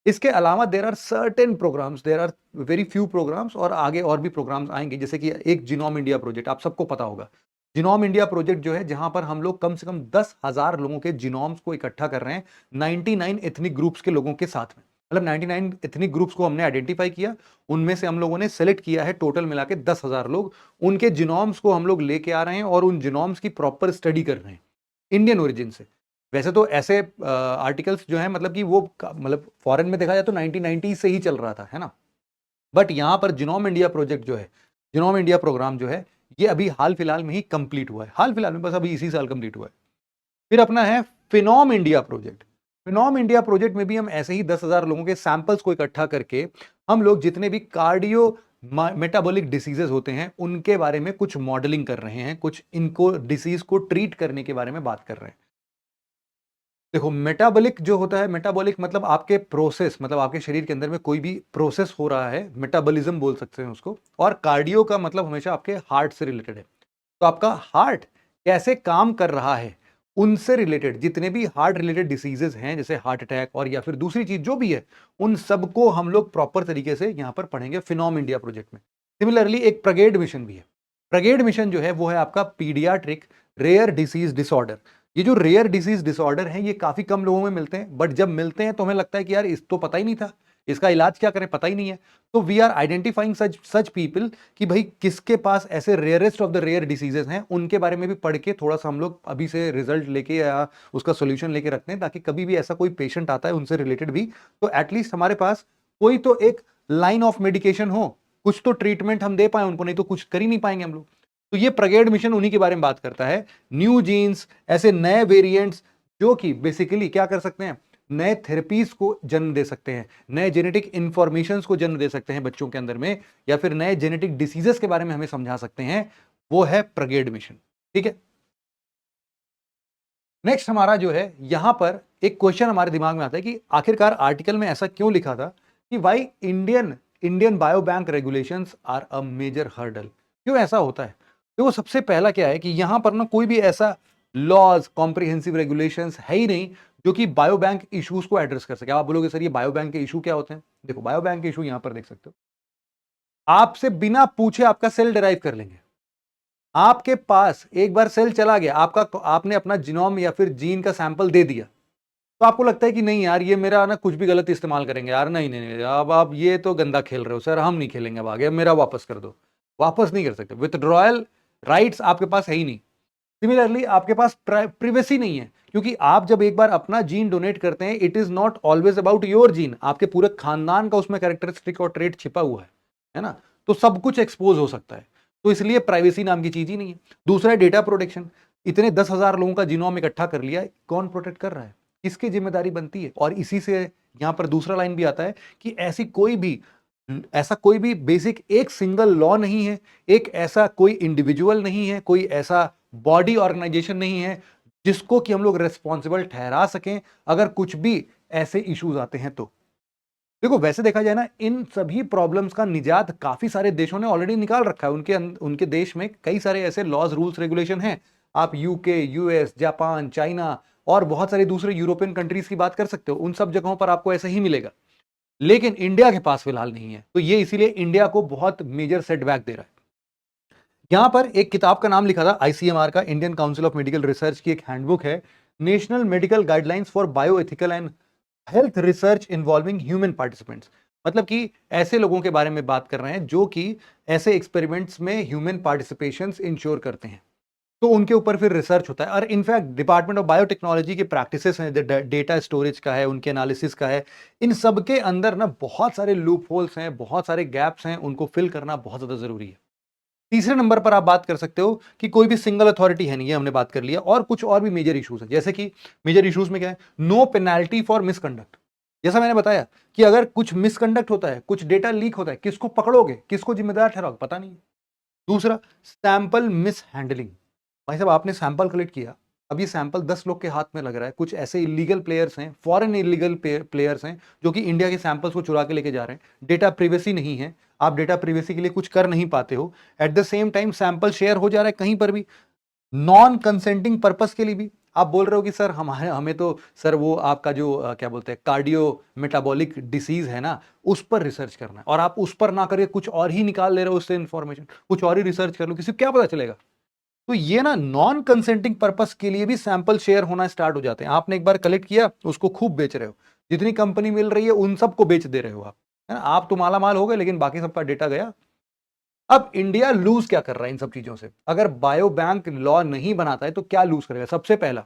इसके अलावा there are certain programmes, there are very few programmes, और आगे और भी प्रोग्राम्स आएंगे, जैसे कि एक जिनोम इंडिया प्रोजेक्ट आप सबको पता होगा। जिनोम इंडिया प्रोजेक्ट जो है, जहां पर हम लोग कम से कम 10,000 लोगों के जिनोम्स को इकट्ठा कर रहे हैं 99 एथनिक ग्रुप्स के लोगों के साथ में। मतलब 99 एथनिक ग्रुप्स को हमने आइडेंटिफाई किया, उनमें से हम लोगों ने सेलेक्ट किया है टोटल मिला के 10,000 लोग। उनके जिनोम्स को हम लोग लेके आ रहे हैं और उन जिनोम्स की प्रॉपर स्टडी कर रहे हैं इंडियन ओरिजिन से। वैसे तो ऐसे आर्टिकल्स जो है, मतलब कि वो मतलब फॉरेन में देखा जाए तो 1990 से ही चल रहा था, है ना। बट यहां पर जिनोम इंडिया प्रोजेक्ट जो है, जिनोम इंडिया प्रोग्राम जो है, ये अभी हाल फिलहाल में ही कंप्लीट हुआ है। हाल फिलहाल में बस अभी इसी साल कंप्लीट हुआ है। फिर अपना है फिनोम इंडिया प्रोजेक्ट। फिनोम इंडिया प्रोजेक्ट में भी हम ऐसे ही 10,000 लोगों के सैंपल्स को इकट्ठा करके हम लोग जितने भी कार्डियो मेटाबॉलिक डिसीजेस होते हैं उनके बारे में कुछ मॉडलिंग कर रहे हैं, कुछ इनको डिसीज को ट्रीट करने के बारे में बात कर रहे हैं। देखो मेटाबॉलिक जो होता है, मेटाबॉलिक मतलब आपके प्रोसेस, मतलब आपके शरीर के अंदर में कोई भी प्रोसेस हो रहा है, मेटाबॉलिज्म बोल सकते हैं उसको। और कार्डियो का मतलब हमेशा आपके हार्ट से रिलेटेड है। तो आपका हार्ट कैसे काम कर रहा है, उनसे रिलेटेड जितने भी हार्ट रिलेटेड डिसीजेस हैं, जैसे हार्ट अटैक और या फिर दूसरी चीज जो भी है, उन सबको हम लोग प्रॉपर तरीके से यहां पर पढ़ेंगे फिनोम इंडिया प्रोजेक्ट में। सिमिलरली एक प्रगेड मिशन भी है। प्रगेड मिशन जो है वो है आपका पीडियाट्रिक रेयर डिसीज डिसऑर्डर। ये जो रेयर डिसीज डिसऑर्डर है, ये काफी कम लोगों में मिलते हैं, बट जब मिलते हैं तो हमें लगता है कि यार इस तो पता ही नहीं था, इसका इलाज क्या करें पता ही नहीं है। तो we are identifying such such people कि भाई किसके पास ऐसे rarest of the rare diseases हैं, उनके बारे में भी पढ़ के थोड़ा सा हम लोग अभी से रिजल्ट लेके या उसका सोल्यूशन लेके रखते हैं, ताकि कभी भी ऐसा कोई पेशेंट आता है उनसे रिलेटेड भी, तो एटलीस्ट हमारे पास कोई तो एक लाइन ऑफ मेडिकेशन हो, कुछ तो ट्रीटमेंट हम दे पाए उनको, नहीं तो कुछ कर ही नहीं पाएंगे हम लोग। तो ये प्रगेड मिशन उन्हीं के बारे में बात करता है। न्यू जीन्स, ऐसे नए वेरिएंट्स जो कि बेसिकली क्या कर सकते हैं, नए थेरेपीज को जन्म दे सकते हैं, नए जेनेटिक इंफॉर्मेशन को जन्म दे सकते हैं बच्चों के अंदर में, या फिर नए जेनेटिक डिसीजेस के बारे में हमें समझा सकते हैं। वो है प्रगेड मिशन। ठीक है। नेक्स्ट हमारा जो है, यहां पर एक क्वेश्चन हमारे दिमाग में आता है कि आखिरकार आर्टिकल में ऐसा क्यों लिखा था कि भाई Indian Indian bio bank regulations are a major hurdle. क्यों ऐसा होता है? देखो सबसे पहला क्या है कि यहां पर ना कोई भी ऐसा लॉज कॉम्प्रिहेंसिव रेगुलेशंस है ही नहीं जो कि बायो बैंक इश्यूज को एड्रेस कर सके। आप बोलोगे सर ये बायो बैंक के इशू क्या होते हैं? देखो बायो बैंक के इशू यहां पर देख सकते हो, आपसे बिना पूछे आपका सेल डिराइव कर लेंगे। आपके पास एक बार सेल चला गया, आपने अपना जीनोम या फिर जीन का सैंपल दे दिया, तो आपको लगता है कि नहीं यार ये मेरा ना कुछ भी गलत इस्तेमाल करेंगे यार, नहीं नहीं नहीं अब आप ये तो गंदा खेल रहे हो सर, हम नहीं खेलेंगे अब आगे, अब मेरा वापस कर दो। वापस नहीं कर सकते, विथड्रॉयल राइट्स आपके पास है ही नहीं। सिमिलरली आपके पास प्रिवेसी नहीं है, क्योंकि आप जब एक बार अपना जीन डोनेट करते हैं, it is not always about your gene, आपके पूरे खानदान का उसमें कैरेक्टरिस्टिक और ट्रेट छिपा हुआ है ना, तो सब कुछ एक्सपोज हो सकता है। तो इसलिए प्राइवेसी नाम की चीज ही नहीं है। दूसरा है डेटा प्रोटेक्शन। इतने 10,000 लोगों का जीनोम इकट्ठा कर लिया है, कौन प्रोटेक्ट कर रहा है, किसकी जिम्मेदारी बनती है? और इसी से यहां पर दूसरा लाइन भी आता है कि ऐसा कोई भी बेसिक एक सिंगल लॉ नहीं है, एक ऐसा कोई इंडिविजुअल नहीं है, कोई ऐसा बॉडी ऑर्गेनाइजेशन नहीं है जिसको कि हम लोग रेस्पॉन्सिबल ठहरा सकें अगर कुछ भी ऐसे इश्यूज आते हैं। तो देखो वैसे देखा जाए ना, इन सभी प्रॉब्लम्स का निजात काफी सारे देशों ने ऑलरेडी निकाल रखा है। उनके देश में कई सारे ऐसे लॉज रूल्स रेगुलेशन हैं। आप यूके, यूएस, जापान, चाइना और बहुत सारे दूसरे यूरोपियन कंट्रीज की बात कर सकते हो, उन सब जगहों पर आपको ऐसा ही मिलेगा। लेकिन इंडिया के पास फिलहाल नहीं है, तो ये इसीलिए इंडिया को बहुत मेजर सेटबैक दे रहा है। यहां पर एक किताब का नाम लिखा था आईसीएमआर का, Indian council of medical research की एक हैंडबुक है, national medical guidelines for bioethical and health research involving human participants. मतलब कि ऐसे लोगों के बारे में बात कर रहे हैं जो कि ऐसे एक्सपेरिमेंट्स में ह्यूमन पार्टिसिपेशन इंश्योर करते हैं, तो उनके ऊपर फिर रिसर्च होता है। और इनफैक्ट डिपार्टमेंट ऑफ बायोटेक्नोलॉजी के प्रैक्टिसेस हैं, डेटा स्टोरेज का है, उनके एनालिसिस का है, इन सब के अंदर ना बहुत सारे लूप होल्स हैं, बहुत सारे गैप्स हैं, उनको फिल करना बहुत ज्यादा जरूरी है। तीसरे नंबर पर आप बात कर सकते हो कि कोई भी सिंगल अथॉरिटी है नहीं, ये हमने बात कर लिया। और कुछ और भी मेजर इश्यूज है, जैसे कि मेजर इश्यूज में क्या है, नो पेनाल्टी फॉर मिसकंडक्ट। जैसा मैंने बताया कि अगर कुछ मिसकंडक्ट होता है, कुछ डेटा लीक होता है, किसको पकड़ोगे, किसको जिम्मेदार ठहराओगे, पता नहीं। दूसरा, सैंपल मिस हैंडलिंग। भाई साहब आपने सैंपल कलेक्ट किया, अब ये सैंपल 10 लोग के हाथ में लग रहा है, कुछ ऐसे इलीगल प्लेयर्स हैं, फॉरेन इलीगल प्लेयर्स हैं जो कि इंडिया के सैंपल्स को चुरा के लेके जा रहे हैं। डेटा प्रिवेसी नहीं है, आप डेटा प्रिवेसी के लिए कुछ कर नहीं पाते हो। At the same time sample share हो जा रहा है कहीं पर भी नॉन कंसेंटिंग पर्पस के लिए भी। आप बोल रहे हो कि सर हमें तो सर वो आपका जो क्या बोलते हैं कार्डियो मेटाबॉलिक डिसीज है ना, उस पर रिसर्च करना है, और आप उस पर ना करके कुछ और ही निकाल ले रहे हो उससे इंफॉर्मेशन, कुछ और ही रिसर्च कर लो, किसी को क्या पता चलेगा। तो ये ना नॉन कंसेंटिंग पर्पस के लिए भी सैंपल शेयर होना स्टार्ट हो जाते हैं। आपने एक बार कलेक्ट किया, उसको खूब बेच रहे हो, जितनी कंपनी मिल रही है उन सबको बेच दे रहे हो आप, है ना। आप तो माला माल हो गए, लेकिन बाकी सबका डेटा गया। अब इंडिया लूज क्या कर रहा है इन सब चीजों से? अगर बायो बैंक लॉ नहीं बनाता है तो क्या लूज करेगा? सबसे पहला,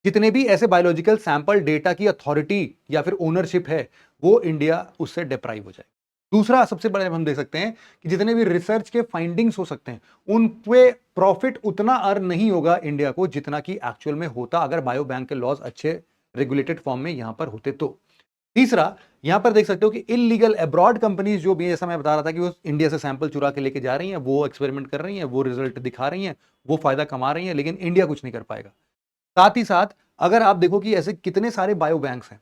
जितने भी ऐसे बायोलॉजिकल सैंपल डेटा की अथॉरिटी या फिर ओनरशिप है, वो इंडिया उससे डिप्राइव हो जाए। दूसरा सबसे बड़ा हम देख सकते हैं कि जितने भी रिसर्च के फाइंडिंग्स हो सकते हैं, उन पे प्रॉफिट उतना अर्न नहीं होगा इंडिया को जितना कि एक्चुअल में होता अगर बायो बैंक के लॉज अच्छे रेगुलेटेड फॉर्म में यहां पर होते तो। तीसरा, यहां पर देख सकते हो कि इलीगल अब्रॉड कंपनीज जो भी, जैसा मैं बता रहा था कि वो इंडिया से सैंपल चुरा के लेके जा रही हैं, वो एक्सपेरिमेंट कर रही हैं, वो रिजल्ट दिखा रही हैं, वो फायदा कमा रही हैं, लेकिन इंडिया कुछ नहीं कर पाएगा। साथ ही साथ अगर आप देखो कि ऐसे कितने सारे बायो बैंक्स हैं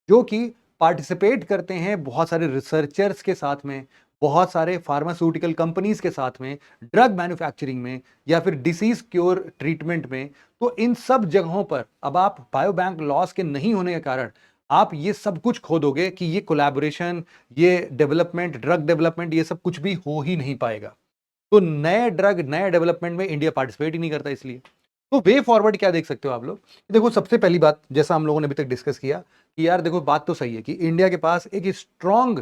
जो कि पार्टिसिपेट करते हैं बहुत सारे रिसर्चर्स के साथ में, बहुत सारे फार्मास्यूटिकल कंपनीज के साथ में, ड्रग मैन्युफैक्चरिंग में, या फिर डिसीज क्योर ट्रीटमेंट में, तो इन सब जगहों पर अब आप बायो बैंक लॉस के नहीं होने के कारण आप ये सब कुछ खो दोगे कि ये कोलैबोरेशन, ये डेवलपमेंट, ड्रग डेवलपमेंट, ये सब कुछ भी हो ही नहीं पाएगा। तो नए ड्रग, नए डेवलपमेंट में इंडिया पार्टिसिपेट ही नहीं करता। इसलिए तो वे फॉरवर्ड क्या देख सकते हो आप लोग? देखो सबसे पहली बात, जैसा हम लोगों ने अभी तक डिस्कस किया कि यार देखो बात तो सही है कि इंडिया के पास एक स्ट्रॉन्ग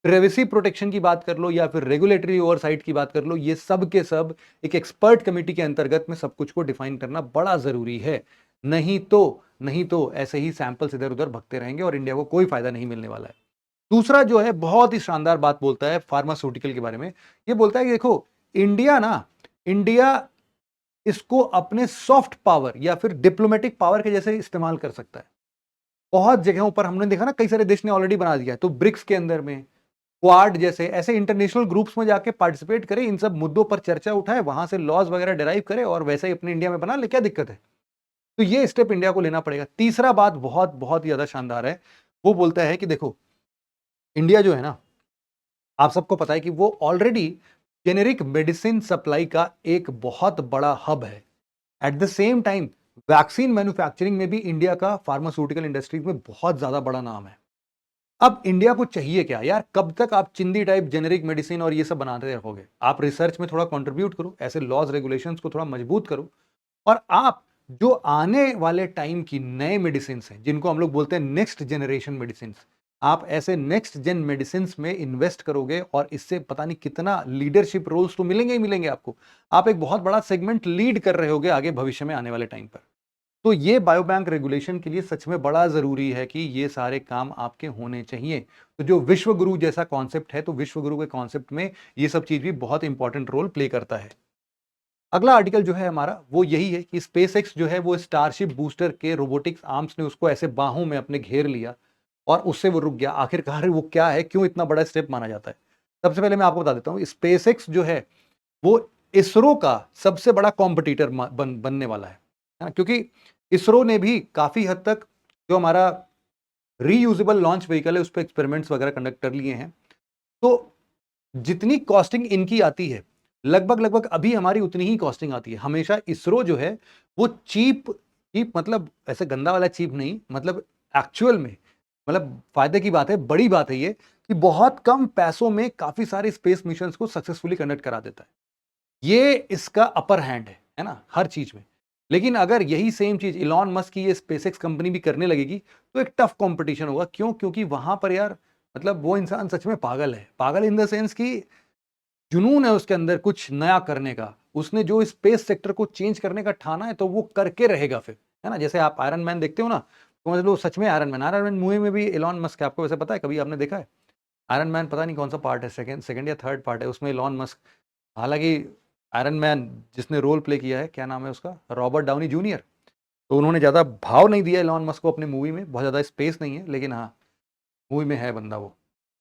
प्राइवेसी प्रोटेक्शन की बात कर लो या फिर रेगुलेटरी ओवरसाइट की बात कर लो, ये सब के सब एक एक्सपर्ट कमेटी के अंतर्गत में सब कुछ को डिफाइन करना बड़ा जरूरी है। नहीं तो ऐसे ही सैंपल्स इधर उधर भगते रहेंगे और इंडिया को कोई फायदा नहीं मिलने वाला है। दूसरा जो है बहुत ही शानदार बात बोलता है फार्मास्यूटिकल के बारे में। ये बोलता है कि देखो इंडिया इसको अपने सॉफ्ट पावर या फिर डिप्लोमेटिक पावर के जैसे इस्तेमाल कर सकता है। बहुत जगहों पर हमने देखा ना, कई सारे देश ने ऑलरेडी बना दिया है, तो ब्रिक्स के अंदर में, क्वाड जैसे ऐसे इंटरनेशनल ग्रुप्स में जाके पार्टिसिपेट करे, इन सब मुद्दों पर चर्चा उठाए, वहां से लॉज वगैरह डिराइव करे और वैसे ही अपने इंडिया में बना ले, क्या दिक्कत है? तो ये स्टेप इंडिया को लेना पड़ेगा। तीसरा बात बहुत बहुत ज्यादा शानदार है, वो बोलता है कि देखो इंडिया जो है ना, आप सबको पता है कि वो ऑलरेडी जेनेरिक मेडिसिन सप्लाई का एक बहुत बड़ा हब है। At the same time vaccine manufacturing में भी इंडिया का फार्मास्यूटिकल इंडस्ट्रीज में बहुत ज्यादा बड़ा नाम है। अब इंडिया को चाहिए क्या यार, कब तक आप चिंदी टाइप जेनेरिक मेडिसिन और ये सब बनाते रहोगे? आप रिसर्च में थोड़ा कंट्रीब्यूट करो, ऐसे लॉज रेगुलेशंस को थोड़ा मजबूत करो, और आप जो आने वाले टाइम की नए मेडिसिन हैं जिनको हम लोग बोलते हैं नेक्स्ट जनरेशन मेडिसिन, आप ऐसे नेक्स्ट जेन मेडिसिन में इन्वेस्ट करोगे और इससे पता नहीं कितना लीडरशिप रोल्स तो मिलेंगे ही मिलेंगे आपको। आप एक बहुत बड़ा सेगमेंट लीड कर रहे होगे आगे भविष्य में आने वाले टाइम पर। तो ये बायोबैंक रेगुलेशन के लिए सच में बड़ा जरूरी है कि ये सारे काम आपके होने चाहिए। तो जो विश्व गुरु जैसा कॉन्सेप्ट है, तो विश्व गुरु के कॉन्सेप्ट में ये सब चीज भी बहुत इंपॉर्टेंट रोल प्ले करता है। अगला आर्टिकल जो है हमारा वो यही है कि स्पेसएक्स जो है वो स्टारशिप बूस्टर के रोबोटिक्स आर्म्स ने उसको ऐसे बाहों में अपने घेर लिया और उससे वो रुक गया। आखिरकार वो क्या है, क्यों इतना बड़ा स्टेप माना जाता है? सबसे पहले मैं आपको बता देता हूँ, स्पेसएक्स जो है वो इसरो का सबसे बड़ा कॉम्पिटिटर बनने वाला है ना? क्योंकि इसरो ने भी काफी हद तक जो हमारा रीयूजेबल लॉन्च व्हीकल है उस पर एक्सपेरिमेंट्स वगैरह कंडक्ट कर लिए हैं। तो जितनी कॉस्टिंग इनकी आती है लगभग लगभग अभी हमारी उतनी ही कॉस्टिंग आती है। हमेशा इसरो जो है वो चीप चीप मतलब ऐसे गंदा वाला चीप नहीं, मतलब एक्चुअल में मतलब फायदे की बात है, बड़ी बात है ये कि बहुत कम पैसों में काफी सारे स्पेस मिशंस को सक्सेसफुली कंडक्ट करा देता है। ये इसका अपर हैंड है ना, हर चीज में। लेकिन अगर यही सेम चीज इलॉन मस्क की ये स्पेसएक्स कंपनी भी करने लगेगी तो एक टफ कंपटीशन होगा। क्यों? क्योंकि वहां पर यार मतलब वो इंसान सच में पागल है, पागल इन द सेंस कि जुनून है उसके अंदर कुछ नया करने का। उसने जो स्पेस सेक्टर को चेंज करने का ठाना है तो वो करके रहेगा फिर, है ना? जैसे आप आयरन मैन देखते हो ना, तो मतलब सच में आयरन मैन मूवी में भी इलॉन मस्क है। आपको वैसे पता है, कभी आपने देखा है आयरन मैन? पता नहीं कौन सा पार्ट है, सेकंड या थर्ड पार्ट है, उसमें इलॉन मस्क, हालांकि आयरन मैन जिसने रोल प्ले किया है क्या नाम है उसका, रॉबर्ट डाउनी जूनियर, तो उन्होंने ज्यादा भाव नहीं दिया इलॉन मस्क को अपनी मूवी में, बहुत ज्यादा स्पेस नहीं है, लेकिन हाँ मूवी में है बंदा वो।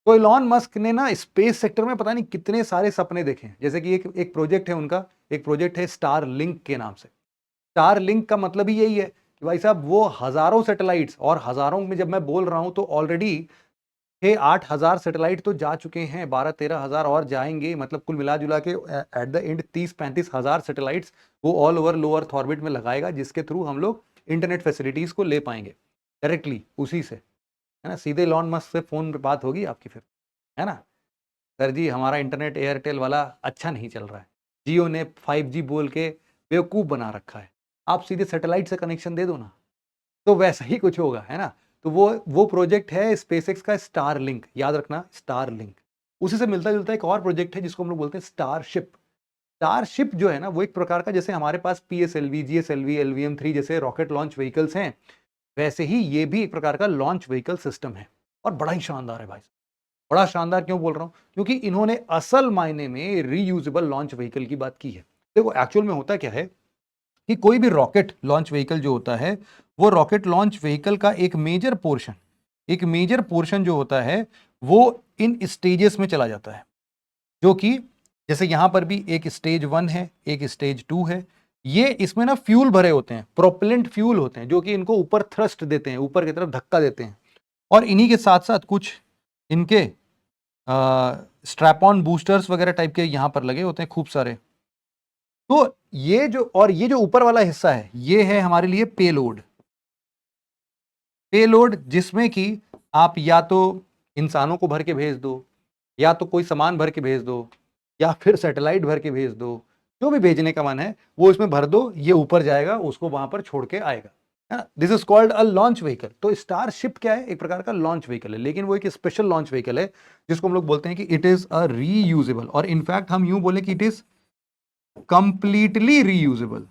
तो इलॉन मस्क ने ना स्पेस सेक्टर में पता नहीं कितने सारे सपने देखे हैं। जैसे कि एक प्रोजेक्ट है उनका, एक प्रोजेक्ट है स्टार लिंक के नाम से। स्टार लिंक का मतलब ही यही है कि भाई साहब वो हजारों सैटेलाइट्स, और हजारों में जब मैं बोल रहा हूं तो ऑलरेडी 6-8 हजार सैटेलाइट तो जा चुके हैं, 12-13 हजार और जाएंगे, मतलब कुल मिला जुला के एट द एंड 30-35 हजार सैटेलाइट्स वो ऑल ओवर लो अर्थ ऑर्बिट में लगाएगा, जिसके थ्रू हम लोग इंटरनेट फैसिलिटीज को ले पाएंगे डायरेक्टली उसी से, है ना? सीधे इलॉन मस्क से फोन पे बात होगी आपकी फिर, है ना? सर जी हमारा इंटरनेट एयरटेल वाला अच्छा नहीं चल रहा है, जियो ने 5G बोल के बेवकूफ़ बना रखा है, आप सीधे सैटेलाइट से कनेक्शन दे दो ना। तो वैसा ही कुछ होगा, है ना? तो वो प्रोजेक्ट है स्पेसएक्स का स्टार लिंक, याद रखना स्टार लिंक। उसी से मिलता जुलता एक और प्रोजेक्ट है जिसको हम लोग बोलते हैं स्टारशिप। स्टारशिप जो है ना वो एक प्रकार का, जैसे हमारे पास PSLV, GSLV, LVM-3 जैसे रॉकेट लॉन्च व्हीकल्स हैं, वैसे ही ये भी एक प्रकार का लॉन्च व्हीकल सिस्टम है, और बड़ा ही शानदार है भाई। बड़ा शानदार क्यों बोल रहा हूं? क्योंकि इन्होंने असल मायने में रीयूजेबल लॉन्च व्हीकल की बात की है। देखो एक्चुअल में होता क्या है कि कोई भी रॉकेट लॉन्च व्हीकल जो होता है, वो रॉकेट लॉन्च व्हीकल का एक मेजर पोर्शन जो होता है वो इन स्टेजेस में चला जाता है, जो कि जैसे यहां पर भी एक स्टेज 1 है, एक स्टेज 2 है। ये इसमें ना फ्यूल भरे होते हैं, प्रोपेलेंट फ्यूल होते हैं, जो कि इनको ऊपर थ्रस्ट देते हैं, ऊपर की तरफ धक्का देते हैं। और इन्हीं के साथ साथ कुछ इनके स्ट्रैप ऑन बूस्टर्स वगैरह टाइप के यहां पर लगे होते हैं खूब सारे। तो ये जो ऊपर वाला हिस्सा है ये है हमारे लिए पेलोड, जिसमें कि आप या तो इंसानों को भर के भेज दो, या तो कोई सामान भर के भेज दो, या फिर सैटेलाइट भर के भेज दो। जो भी भेजने का मन है वो इसमें भर दो, ये ऊपर जाएगा, उसको वहां पर छोड़ के आएगा, है ना? This is called a launch vehicle. तो स्टारशिप क्या है? एक प्रकार का लॉन्च व्हीकल है, लेकिन वो एक स्पेशल लॉन्च व्हीकल है जिसको हम लोग बोलते हैं कि इट इज अ रीयूजेबल, और इनफैक्ट हम यूं बोले कि it is completely reusable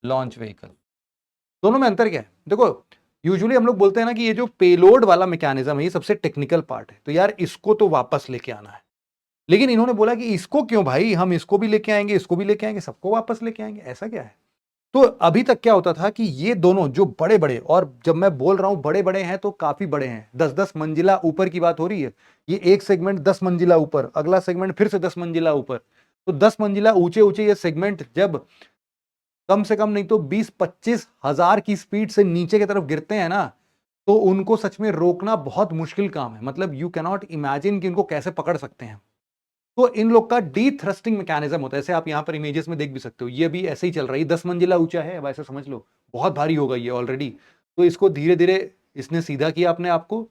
launch vehicle. दोनों में अंतर क्या है? देखो यूजुअली हम लोग बोलते हैं ना कि ये जो पेलोड वाला मैकेनिज्म है ये सबसे टेक्निकल पार्ट है, तो यार इसको तो वापस लेके आना है। लेकिन इन्होंने बोला कि इसको क्यों भाई, हम इसको भी लेके आएंगे, इसको भी लेके आएंगे, सबको वापस लेके आएंगे, ऐसा क्या है? तो अभी तक क्या होता था कि ये दोनों जो बड़े बड़े, और जब मैं बोल रहा हूं बड़े बड़े हैं तो काफी बड़े हैं, 10-10 मंजिला ऊपर की बात हो रही है। ये एक सेगमेंट 10 मंजिला ऊपर, अगला सेगमेंट फिर से 10 मंजिला ऊपर। तो 10 मंजिला ऊंचे ऊंचे ये सेगमेंट जब कम से कम नहीं तो 20-25 हजार की स्पीड से नीचे की तरफ गिरते हैं ना, तो उनको सच में रोकना बहुत मुश्किल काम है। मतलब यू कैनॉट इमेजिन कि उनको कैसे पकड़ सकते हैं। तो इन लोग का डी थ्रस्टिंग मैकेनिज्म होता है, जैसे आप यहां पर इमेजेस में देख भी सकते हो, ये भी ऐसे ही चल रहा है, 10 मंजिला ऊंचा है, अब ऐसे समझ लो बहुत भारी होगा ये ऑलरेडी। तो इसको धीरे धीरे इसने सीधा किया अपने आप को,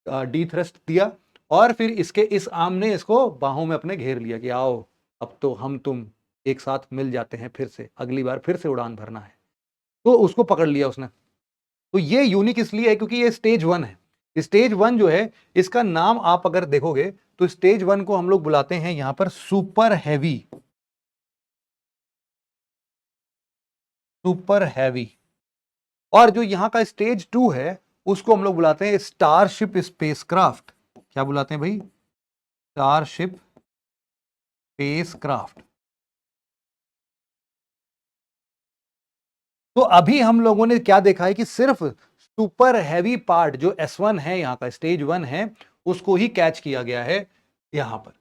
डी थ्रस्ट दिया, और फिर इसके इस आर्म ने इसको बाहों में अपने घेर लिया कि आओ अब तो हम तुम एक साथ मिल जाते हैं, फिर से अगली बार फिर से उड़ान भरना है। तो उसको पकड़ लिया उसने। तो ये यूनिक इसलिए है क्योंकि ये स्टेज 1 है। स्टेज 1 जो है, इसका नाम आप अगर देखोगे तो स्टेज 1 को हम लोग बुलाते हैं यहां पर सुपर हैवी। Super heavy. और जो यहां का स्टेज 2 है उसको हम लोग बुलाते हैं स्टारशिप स्पेसक्राफ्ट। क्या बुलाते हैं भाई? Starship spacecraft. तो अभी हम लोगों ने क्या देखा है कि सिर्फ सुपर हैवी पार्ट जो S1 है, यहां का स्टेज 1 है, उसको ही कैच किया गया है यहां पर।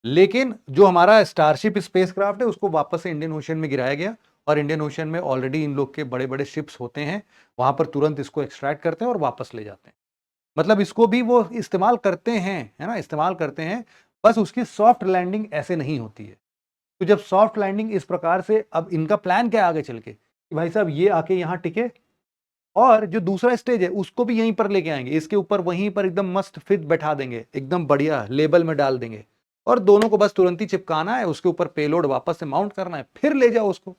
लेकिन जो हमारा स्टारशिप स्पेसक्राफ्ट है उसको वापस से इंडियन ओशन में गिराया गया, और इंडियन ओशन में ऑलरेडी इन लोग के बड़े बड़े शिप्स होते हैं, वहां पर तुरंत इसको एक्सट्रैक्ट करते हैं और वापस ले जाते हैं। मतलब इसको भी वो इस्तेमाल करते हैं, है ना, इस्तेमाल करते हैं। बस उसकी सॉफ्ट लैंडिंग ऐसे नहीं होती है। तो जब सॉफ्ट लैंडिंग इस प्रकार से, अब इनका प्लान क्या है आगे चल के कि भाई साहब ये आके यहां टिके, और जो दूसरा स्टेज है उसको भी यहीं पर लेके आएंगे, इसके ऊपर वहीं पर एकदम मस्त फिट बैठा देंगे, एकदम बढ़िया लेबल में डाल देंगे, और दोनों को बस तुरंत ही चिपकाना है, उसके ऊपर पेलोड वापस से माउंट करना है, फिर ले जाओ उसको।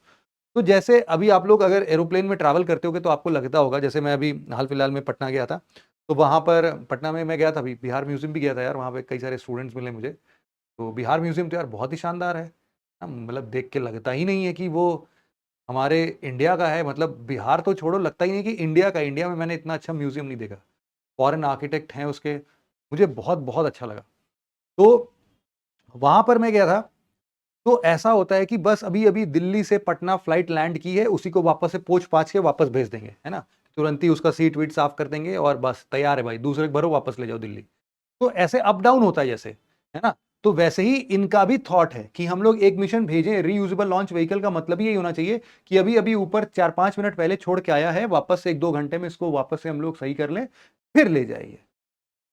तो जैसे अभी आप लोग अगर एरोप्लेन में ट्रैवल करते होगे तो आपको लगता होगा, जैसे मैं अभी हाल फिलहाल में पटना गया था, तो वहां पर पटना में मैं गया था, अभी बिहार म्यूजियम भी गया था यार, वहां पे कई सारे स्टूडेंट्स मिले मुझे। तो बिहार म्यूजियम तो यार बहुत ही शानदार है। मतलब देख के लगता ही नहीं है कि वो हमारे इंडिया का है। मतलब बिहार तो छोड़ो, लगता ही नहीं कि इंडिया का। इंडिया में मैंने इतना अच्छा म्यूजियम नहीं देखा। फॉरेन आर्किटेक्ट हैं उसके, मुझे बहुत बहुत अच्छा लगा। तो वहां पर मैं गया था, तो ऐसा होता है कि बस अभी अभी दिल्ली से पटना फ्लाइट लैंड की है, उसी को वापस से पोंछ पाछ के वापस भेज देंगे, है ना। तुरंत ही उसका सीट वीट साफ कर देंगे और बस तैयार है भाई, दूसरे भरो वापस ले जाओ दिल्ली। तो ऐसे अप डाउन होता है जैसे, है ना। तो वैसे ही इनका भी थॉट है कि हम लोग एक मिशन भेजें रीयूजेबल लॉन्च व्हीकल का मतलब ही यही होना चाहिए कि अभी अभी ऊपर 4-5 मिनट पहले छोड़ के आया है, वापस से 1-2 घंटे में इसको वापस से हम लोग सही कर लें, फिर ले जाइए।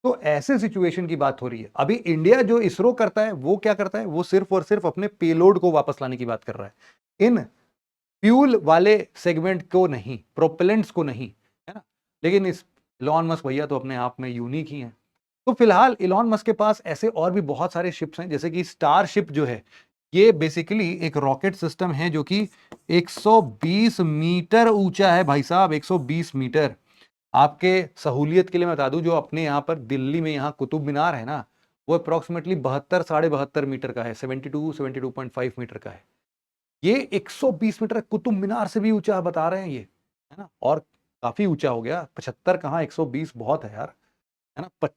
तो ऐसे सिचुएशन की बात हो रही है। अभी इंडिया जो इसरो करता है वो क्या करता है, वो सिर्फ और सिर्फ अपने पेलोड को वापस लाने की बात कर रहा है, इन फ्यूल वाले सेगमेंट को नहीं, प्रोपेलेंट्स को नहीं, है ना। लेकिन इस इलॉन मस्क भैया तो अपने आप में यूनिक ही है। तो फिलहाल इलॉन मस्क के पास ऐसे और भी बहुत सारे शिप्स हैं, जैसे कि स्टारशिप जो है, ये बेसिकली एक रॉकेट सिस्टम है जो कि 120 मीटर ऊंचा है भाई साहब, 120 मीटर। आपके सहूलियत के लिए मैं बता दूं, जो अपने यहाँ पर दिल्ली में यहाँ कुतुब मीनार है ना, वो अप्रोक्सीमेटली 72-72.5 मीटर का है, 72-72.5 मीटर का है। ये 120 मीटर कुतुब मीनार से भी ऊंचा बता रहे हैं ये, है ना। और काफी ऊंचा हो गया, 75 कहाँ, 120 बहुत है यार, है ना।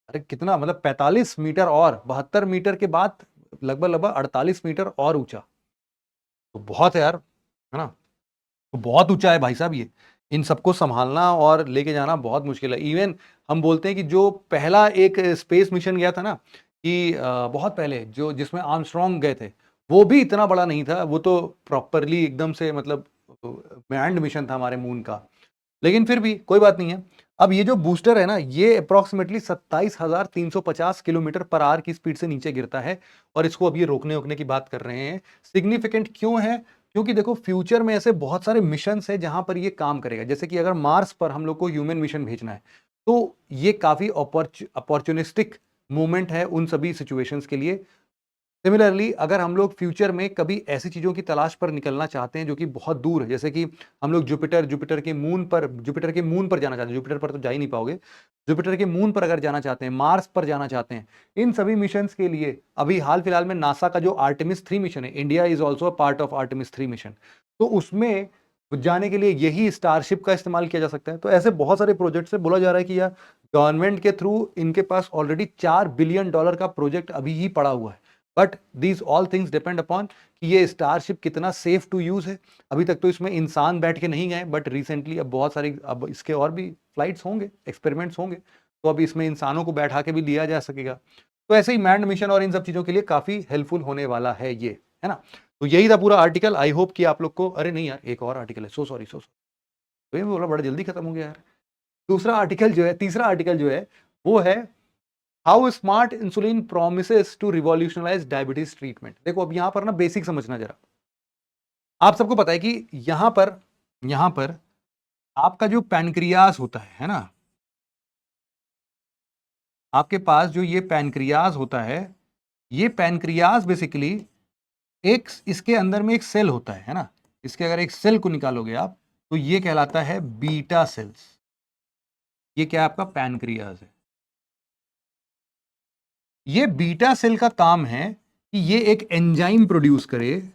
अरे कितना, मतलब 45 मीटर, और 72 मीटर के बाद लगभग लगभग 48 मीटर और ऊंचा। तो बहुत है यार, है ना। तो बहुत ऊंचा है भाई साहब ये। इन सबको संभालना और लेके जाना बहुत मुश्किल है। इवन हम बोलते हैं कि जो पहला एक स्पेस मिशन गया था ना, कि बहुत पहले जो जिसमें आर्मस्ट्रॉन्ग गए थे, वो भी इतना बड़ा नहीं था, वो तो प्रॉपरली एकदम से मतलब मैन्ड मिशन था हमारे मून का। लेकिन फिर भी कोई बात नहीं है। अब ये जो बूस्टर है ना, ये अप्रोक्सीमेटली 27,350 किलोमीटर पर आवर की स्पीड से नीचे गिरता है, और इसको अब ये रोकने रोकने की बात कर रहे हैं। सिग्निफिकेंट क्यों है? क्योंकि देखो फ्यूचर में ऐसे बहुत सारे मिशन है जहां पर ये काम करेगा। जैसे कि अगर मार्स पर हम लोग को ह्यूमन मिशन भेजना है, तो ये काफी अपॉर्चुनिस्टिक मूवमेंट है उन सभी सिचुएशंस के लिए। सिमिलरली अगर हम लोग फ्यूचर में कभी ऐसी चीज़ों की तलाश पर निकलना चाहते हैं जो कि बहुत दूर है, जैसे कि हम लोग जुपिटर के मून पर जाना चाहते हैं, जुपिटर पर तो जा ही नहीं पाओगे, जुपिटर के मून पर अगर जाना चाहते हैं, मार्स पर जाना चाहते हैं, इन सभी मिशंस के लिए अभी हाल फिलहाल में नासा का जो आर्टेमिस 3 मिशन है, India is also a part of Artemis 3 mission, तो उसमें जाने के लिए यही स्टारशिप का इस्तेमाल किया जा सकता है। तो ऐसे बहुत सारे प्रोजेक्ट से बोला जा रहा है कि यार गवर्नमेंट के थ्रू इनके पास ऑलरेडी $4 बिलियन का प्रोजेक्ट अभी ही पड़ा हुआ है। But these all things depend upon कि ये स्टारशिप कितना सेफ टू यूज है। अभी तक तो इसमें इंसान बैठ के नहीं गए, बट रिसेंटली अब बहुत सारी, अब इसके और भी फ्लाइट्स होंगे, एक्सपेरिमेंट्स होंगे, तो अब इसमें इंसानों को बैठा के भी लिया जा सकेगा। तो ऐसे ही मैन्ड मिशन और इन सब चीजों के लिए काफी हेल्पफुल होने वाला है ये, है ना। तो यही था पूरा आर्टिकल। आई होप कि आप लोग को, अरे नहीं यार, एक और आर्टिकल है, सो सॉरी, तो ये बोला बड़ा जल्दी खत्म हो गया यार। तीसरा आर्टिकल जो है वो है how smart insulin promises to revolutionalise diabetes treatment. देखो अब यहां पर ना बेसिक समझना जरा। आप सबको पता है कि यहां पर आपका जो पैनक्रियाज होता है ना, आपके पास जो ये पैनक्रियाज होता है, ये पैनक्रियाज बेसिकली एक इसके अंदर में एक सेल होता है ना, इसके अगर एक सेल को निकालोगे आप तो ये कहलाता है बीटा सेल्स। ये क्या है? आपका पैनक्रियाज है। ये बीटा सेल का काम है कि ये एक एंजाइम प्रोड्यूस करे,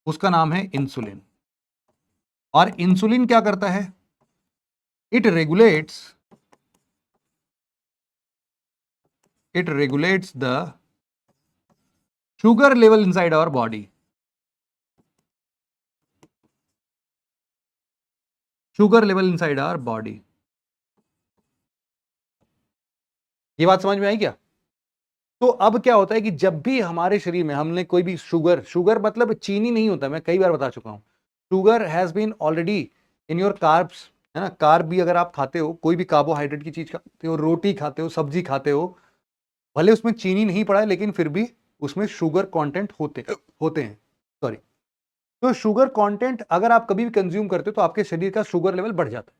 उसका नाम है इंसुलिन। और इंसुलिन क्या करता है? It regulates the sugar level inside our body. Sugar level inside our body. ये बात समझ में आई क्या? तो अब क्या होता है कि जब भी हमारे शरीर में हमने कोई भी शुगर मतलब चीनी नहीं होता, मैं कई बार बता चुका हूं। Sugar has been already in your carbs, है ना। कार्ब भी अगर आप खाते हो, कोई भी कार्बोहाइड्रेट की चीज खाते हो, रोटी खाते हो, सब्जी खाते हो, भले उसमें चीनी नहीं पड़ा है लेकिन फिर भी उसमें शुगर कंटेंट होते हैं। सॉरी। तो शुगर कंटेंट अगर आप कभी भी कंज्यूम करते हो तो आपके शरीर का शुगर लेवल बढ़ जाता है।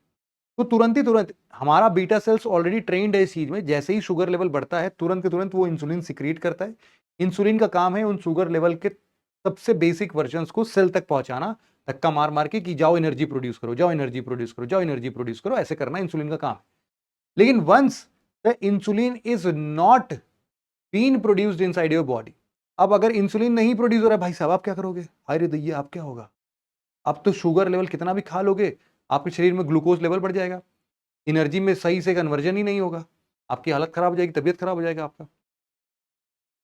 तो तुरंत हमारा बीटा सेल्स ऑलरेडी ट्रेन्ड है इस चीज में, जैसे ही शुगर लेवल बढ़ता है तुरंत के तुरंत वो इंसुलिन सिक्रीट करता है। इंसुलिन का काम है उन शुगर लेवल के सबसे बेसिक वर्जन्स को सेल तक पहुंचाना, धक्का मार मार के कि जाओ एनर्जी प्रोड्यूस करो, जाओ एनर्जी प्रोड्यूस करो, जाओ एनर्जी प्रोड्यूस करो। ऐसे करना इंसुलिन का काम है। लेकिन once the insulin is not been produced inside your body, अब अगर इंसुलिन नहीं प्रोड्यूस हो रहा है भाई साहब, आप क्या करोगे? अरे दैया, आप क्या होगा? अब तो शुगर लेवल कितना भी खा लोगे, आपके शरीर में ग्लूकोज लेवल बढ़ जाएगा, एनर्जी में सही से कन्वर्जन ही नहीं होगा, आपकी हालत खराब हो जाएगी, तबीयत खराब हो जाएगा आपका।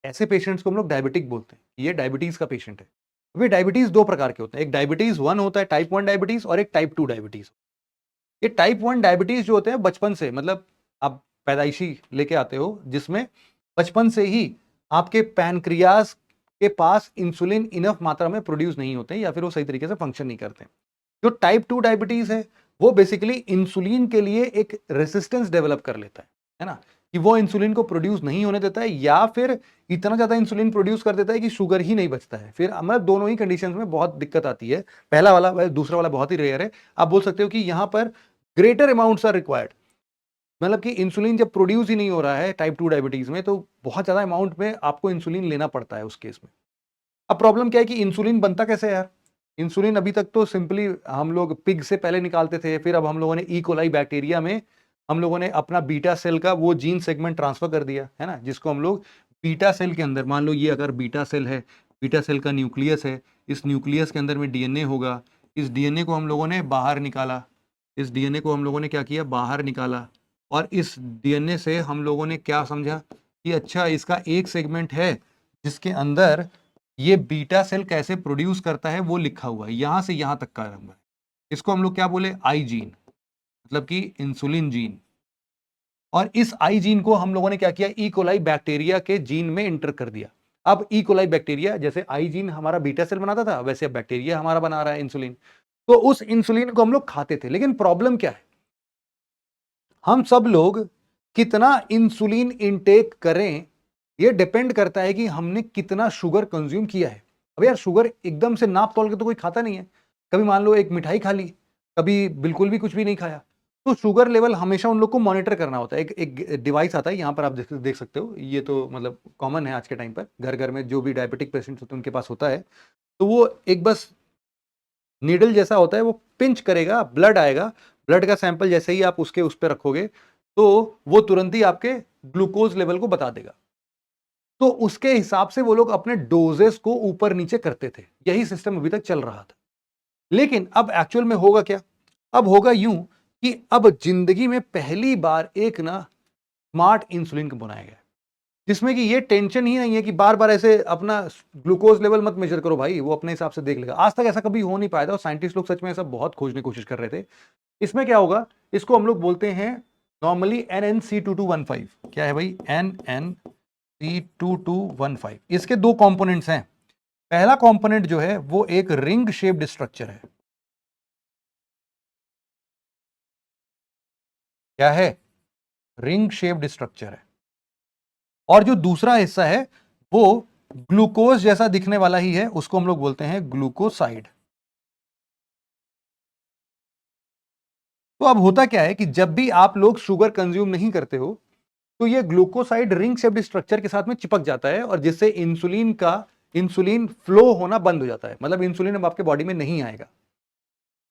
ऐसे पेशेंट्स को हम लोग डायबिटिक बोलते हैं। ये डायबिटीज का पेशेंट है। अभी डायबिटीज दो प्रकार के होते हैं, एक डायबिटीज 1 होता है, टाइप 1 डायबिटीज, और एक टाइप 2 डायबिटीज। ये टाइप 1 डायबिटीज जो होते हैं बचपन से, मतलब आप पैदाइशी लेके आते हो, जिसमें बचपन से ही आपके पैनक्रियाज के पास इंसुलिन इनफ मात्रा में प्रोड्यूस नहीं होते या फिर वो सही तरीके से फंक्शन नहीं करते। जो टाइप 2 डायबिटीज है वो बेसिकली इंसुलिन के लिए एक रेसिस्टेंस डेवलप कर लेता है ना, कि वो इंसुलिन को प्रोड्यूस नहीं होने देता है या फिर इतना ज्यादा इंसुलिन प्रोड्यूस कर देता है कि शुगर ही नहीं बचता है। फिर मतलब दोनों ही कंडीशंस में बहुत दिक्कत आती है। पहला वाला, दूसरा वाला बहुत ही रेयर है। आप बोल सकते हो कि यहां पर ग्रेटर अमाउंट्स आर रिक्वायर्ड, मतलब कि इंसुलिन जब प्रोड्यूस ही नहीं हो रहा है टाइप 2 डायबिटीज में तो बहुत ज्यादा अमाउंट में आपको इंसुलिन लेना पड़ता है उस केस में। अब प्रॉब्लम क्या है कि इंसुलिन बनता कैसे है यार? इंसुलिन अभी तक तो सिंपली हम लोग पिग से पहले निकालते थे, फिर अब हम लोगों ने ई कोलाई बैक्टीरिया में हम लोगों ने अपना बीटा सेल का वो जीन सेगमेंट ट्रांसफर कर दिया है ना, जिसको हम लोग बीटा सेल के अंदर, मान लो ये अगर बीटा सेल है, बीटा सेल का न्यूक्लियस है, इस न्यूक्लियस के अंदर में डीएनए होगा, इस डीएनए को हम लोगों ने बाहर निकाला, इस डीएनए को हम लोगों ने क्या किया, बाहर निकाला। और इस डीएनए से हम लोगों ने क्या समझा कि अच्छा इसका एक सेगमेंट है जिसके अंदर ये बीटा सेल कैसे प्रोड्यूस करता है वो लिखा हुआ है, यहां से यहां तक का नंबर। इसको हम लोग क्या बोले, आई जीन, मतलब कि इंसुलिन जीन। और इस आई जीन को हम लोगों ने क्या किया, ई कोलाई बैक्टीरिया के जीन में इंटर कर दिया। अब ई कोलाई बैक्टीरिया, जैसे आई जीन हमारा बीटा सेल बनाता था, वैसे अब बैक्टीरिया हमारा बना रहा है इंसुलिन। तो उस इंसुलिन को हम लोग खाते थे। लेकिन प्रॉब्लम क्या है, हम सब लोग कितना इंसुलिन इनटेक करें ये डिपेंड करता है कि हमने कितना शुगर कंज्यूम किया है। अब यार शुगर एकदम से नाप तोल के तो कोई खाता नहीं है। कभी मान लो एक मिठाई खा ली, कभी बिल्कुल भी कुछ भी नहीं खाया। तो शुगर लेवल हमेशा उन लोग को मॉनिटर करना होता है। एक डिवाइस आता है, यहाँ पर आप देख सकते हो, ये तो मतलब कॉमन है आज के टाइम पर, घर घर में जो भी डायबिटिक पेशेंट होते हैं उनके पास होता है। तो वो एक बस नीडल जैसा होता है, वो पिंच करेगा, ब्लड आएगा, ब्लड का सैंपल जैसे ही आप उसके उस पर रखोगे तो वो तुरंत ही आपके ग्लूकोज लेवल को बता देगा। तो उसके हिसाब से वो लोग अपने डोजेस को ऊपर नीचे करते थे। यही सिस्टम अभी तक चल रहा था। लेकिन अब एक्चुअल में होगा क्या? अब होगा यूं कि अब जिंदगी में पहली बार एक ना स्मार्ट इंसुलिन को बनाया गया, जिसमें कि ये टेंशन ही नहीं है कि बार बार ऐसे अपना ग्लूकोज लेवल मत मेजर करो भाई, वो अपने हिसाब से देख लेगा। आज तक ऐसा कभी हो नहीं पाया था और साइंटिस्ट लोग सच में ऐसा बहुत खोजने की कोशिश कर रहे थे। इसमें क्या होगा, इसको हम लोग बोलते हैं नॉर्मली NNC2215। क्या है भाई? NNC2215। इसके दो कंपोनेंट्स हैं। पहला कंपोनेंट जो है वो एक रिंग शेप्ड स्ट्रक्चर है। क्या है, रिंग शेप्ड स्ट्रक्चर है। और जो दूसरा हिस्सा है वो ग्लूकोज जैसा दिखने वाला ही है, उसको हम लोग बोलते हैं ग्लूकोसाइड। तो अब होता क्या है कि जब भी आप लोग शुगर कंज्यूम नहीं करते हो तो ये ग्लूकोसाइड रिंग शेप्ड स्ट्रक्चर के साथ में चिपक जाता है और जिससे इंसुलिन फ्लो होना बंद हो जाता है, मतलब इंसुलिन अब आपके बॉडी में नहीं आएगा।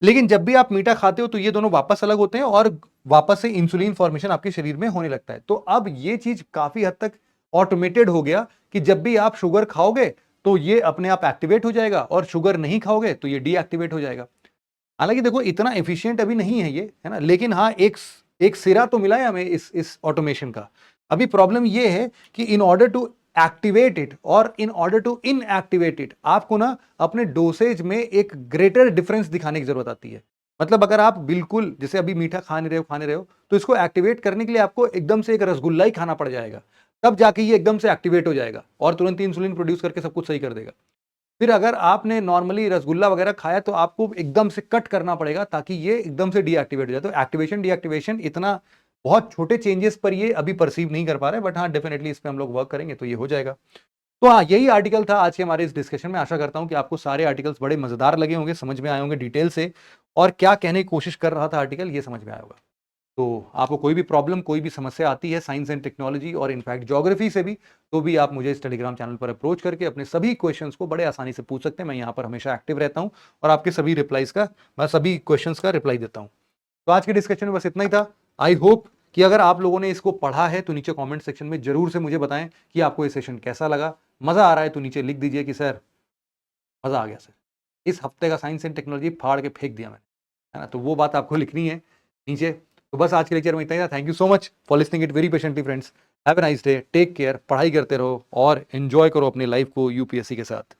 लेकिन जब भी आप मीठा खाते हो तो ये दोनों वापस अलग होते हैं और वापस से इंसुलिन फॉर्मेशन आपके शरीर में होने लगता है। तो अब ये चीज काफी हद तक ऑटोमेटेड हो गया कि जब भी आप शुगर खाओगे तो ये अपने आप एक्टिवेट हो जाएगा और शुगर नहीं खाओगे तो ये डीएक्टिवेट हो जाएगा। हालांकि देखो इतना एफिशिएंट अभी नहीं है ये, है ना, लेकिन हाँ एक सिरा तो मिला है हमें इस ऑटोमेशन का। अभी प्रॉब्लम ये है कि in order to activate it और in order to inactivate it आपको ना अपने डोसेज में एक ग्रेटर डिफरेंस दिखाने की जरूरत आती है। मतलब अगर आप बिल्कुल जैसे अभी मीठा खा नहीं रहे हो तो इसको एक्टिवेट करने के लिए आपको एकदम से एक रसगुल्ला ही खाना पड़ जाएगा, तब जाके ये एकदम से एक्टिवेट हो जाएगा और तुरंत ही इंसुलिन प्रोड्यूस करके सब कुछ सही कर देगा। फिर अगर आपने नॉर्मली रसगुल्ला वगैरह खाया तो आपको एकदम से कट करना पड़ेगा ताकि ये एकदम से डीएक्टिवेट हो जाए। तो एक्टिवेशन डीएक्टिवेशन इतना बहुत छोटे चेंजेस पर ये अभी परसीव नहीं कर पा रहे, बट हाँ डेफिनेटली इस पे हम लोग वर्क करेंगे तो ये हो जाएगा। तो हाँ यही आर्टिकल था आज के हमारे इस डिस्कशन में। आशा करता हूं कि आपको सारे आर्टिकल्स बड़े मजेदार लगे होंगे, समझ में आए होंगे डिटेल से, और क्या कहने की कोशिश कर रहा था आर्टिकल ये समझ में आया होगा। तो आपको कोई भी प्रॉब्लम कोई भी समस्या आती है साइंस एंड टेक्नोलॉजी और इनफैक्ट ज्योग्राफी से भी, तो भी आप मुझे इस टेलीग्राम चैनल पर अप्रोच करके अपने सभी क्वेश्चंस को बड़े आसानी से पूछ सकते हैं। मैं यहाँ पर हमेशा एक्टिव रहता हूँ और आपके सभी सभी क्वेश्चंस का रिप्लाई देता हूँ। तो आज के डिस्कशन में बस इतना ही था। आई होप कि अगर आप लोगों ने इसको पढ़ा है तो नीचे कमेंट सेक्शन में जरूर से मुझे बताएं कि आपको ये सेशन कैसा लगा। मजा आ रहा है तो नीचे लिख दीजिए कि सर मजा आ गया सर, इस हफ्ते का साइंस एंड टेक्नोलॉजी फाड़ के फेंक दिया मैंने, है ना। तो वो बात आपको लिखनी है नीचे। तो बस आज के लेक्चर में इतना ही था। Thank you so much for listening it very patiently friends. Have a nice day, take care, पढ़ाई करते रहो और एंजॉय करो अपनी लाइफ को यूपीएससी के साथ।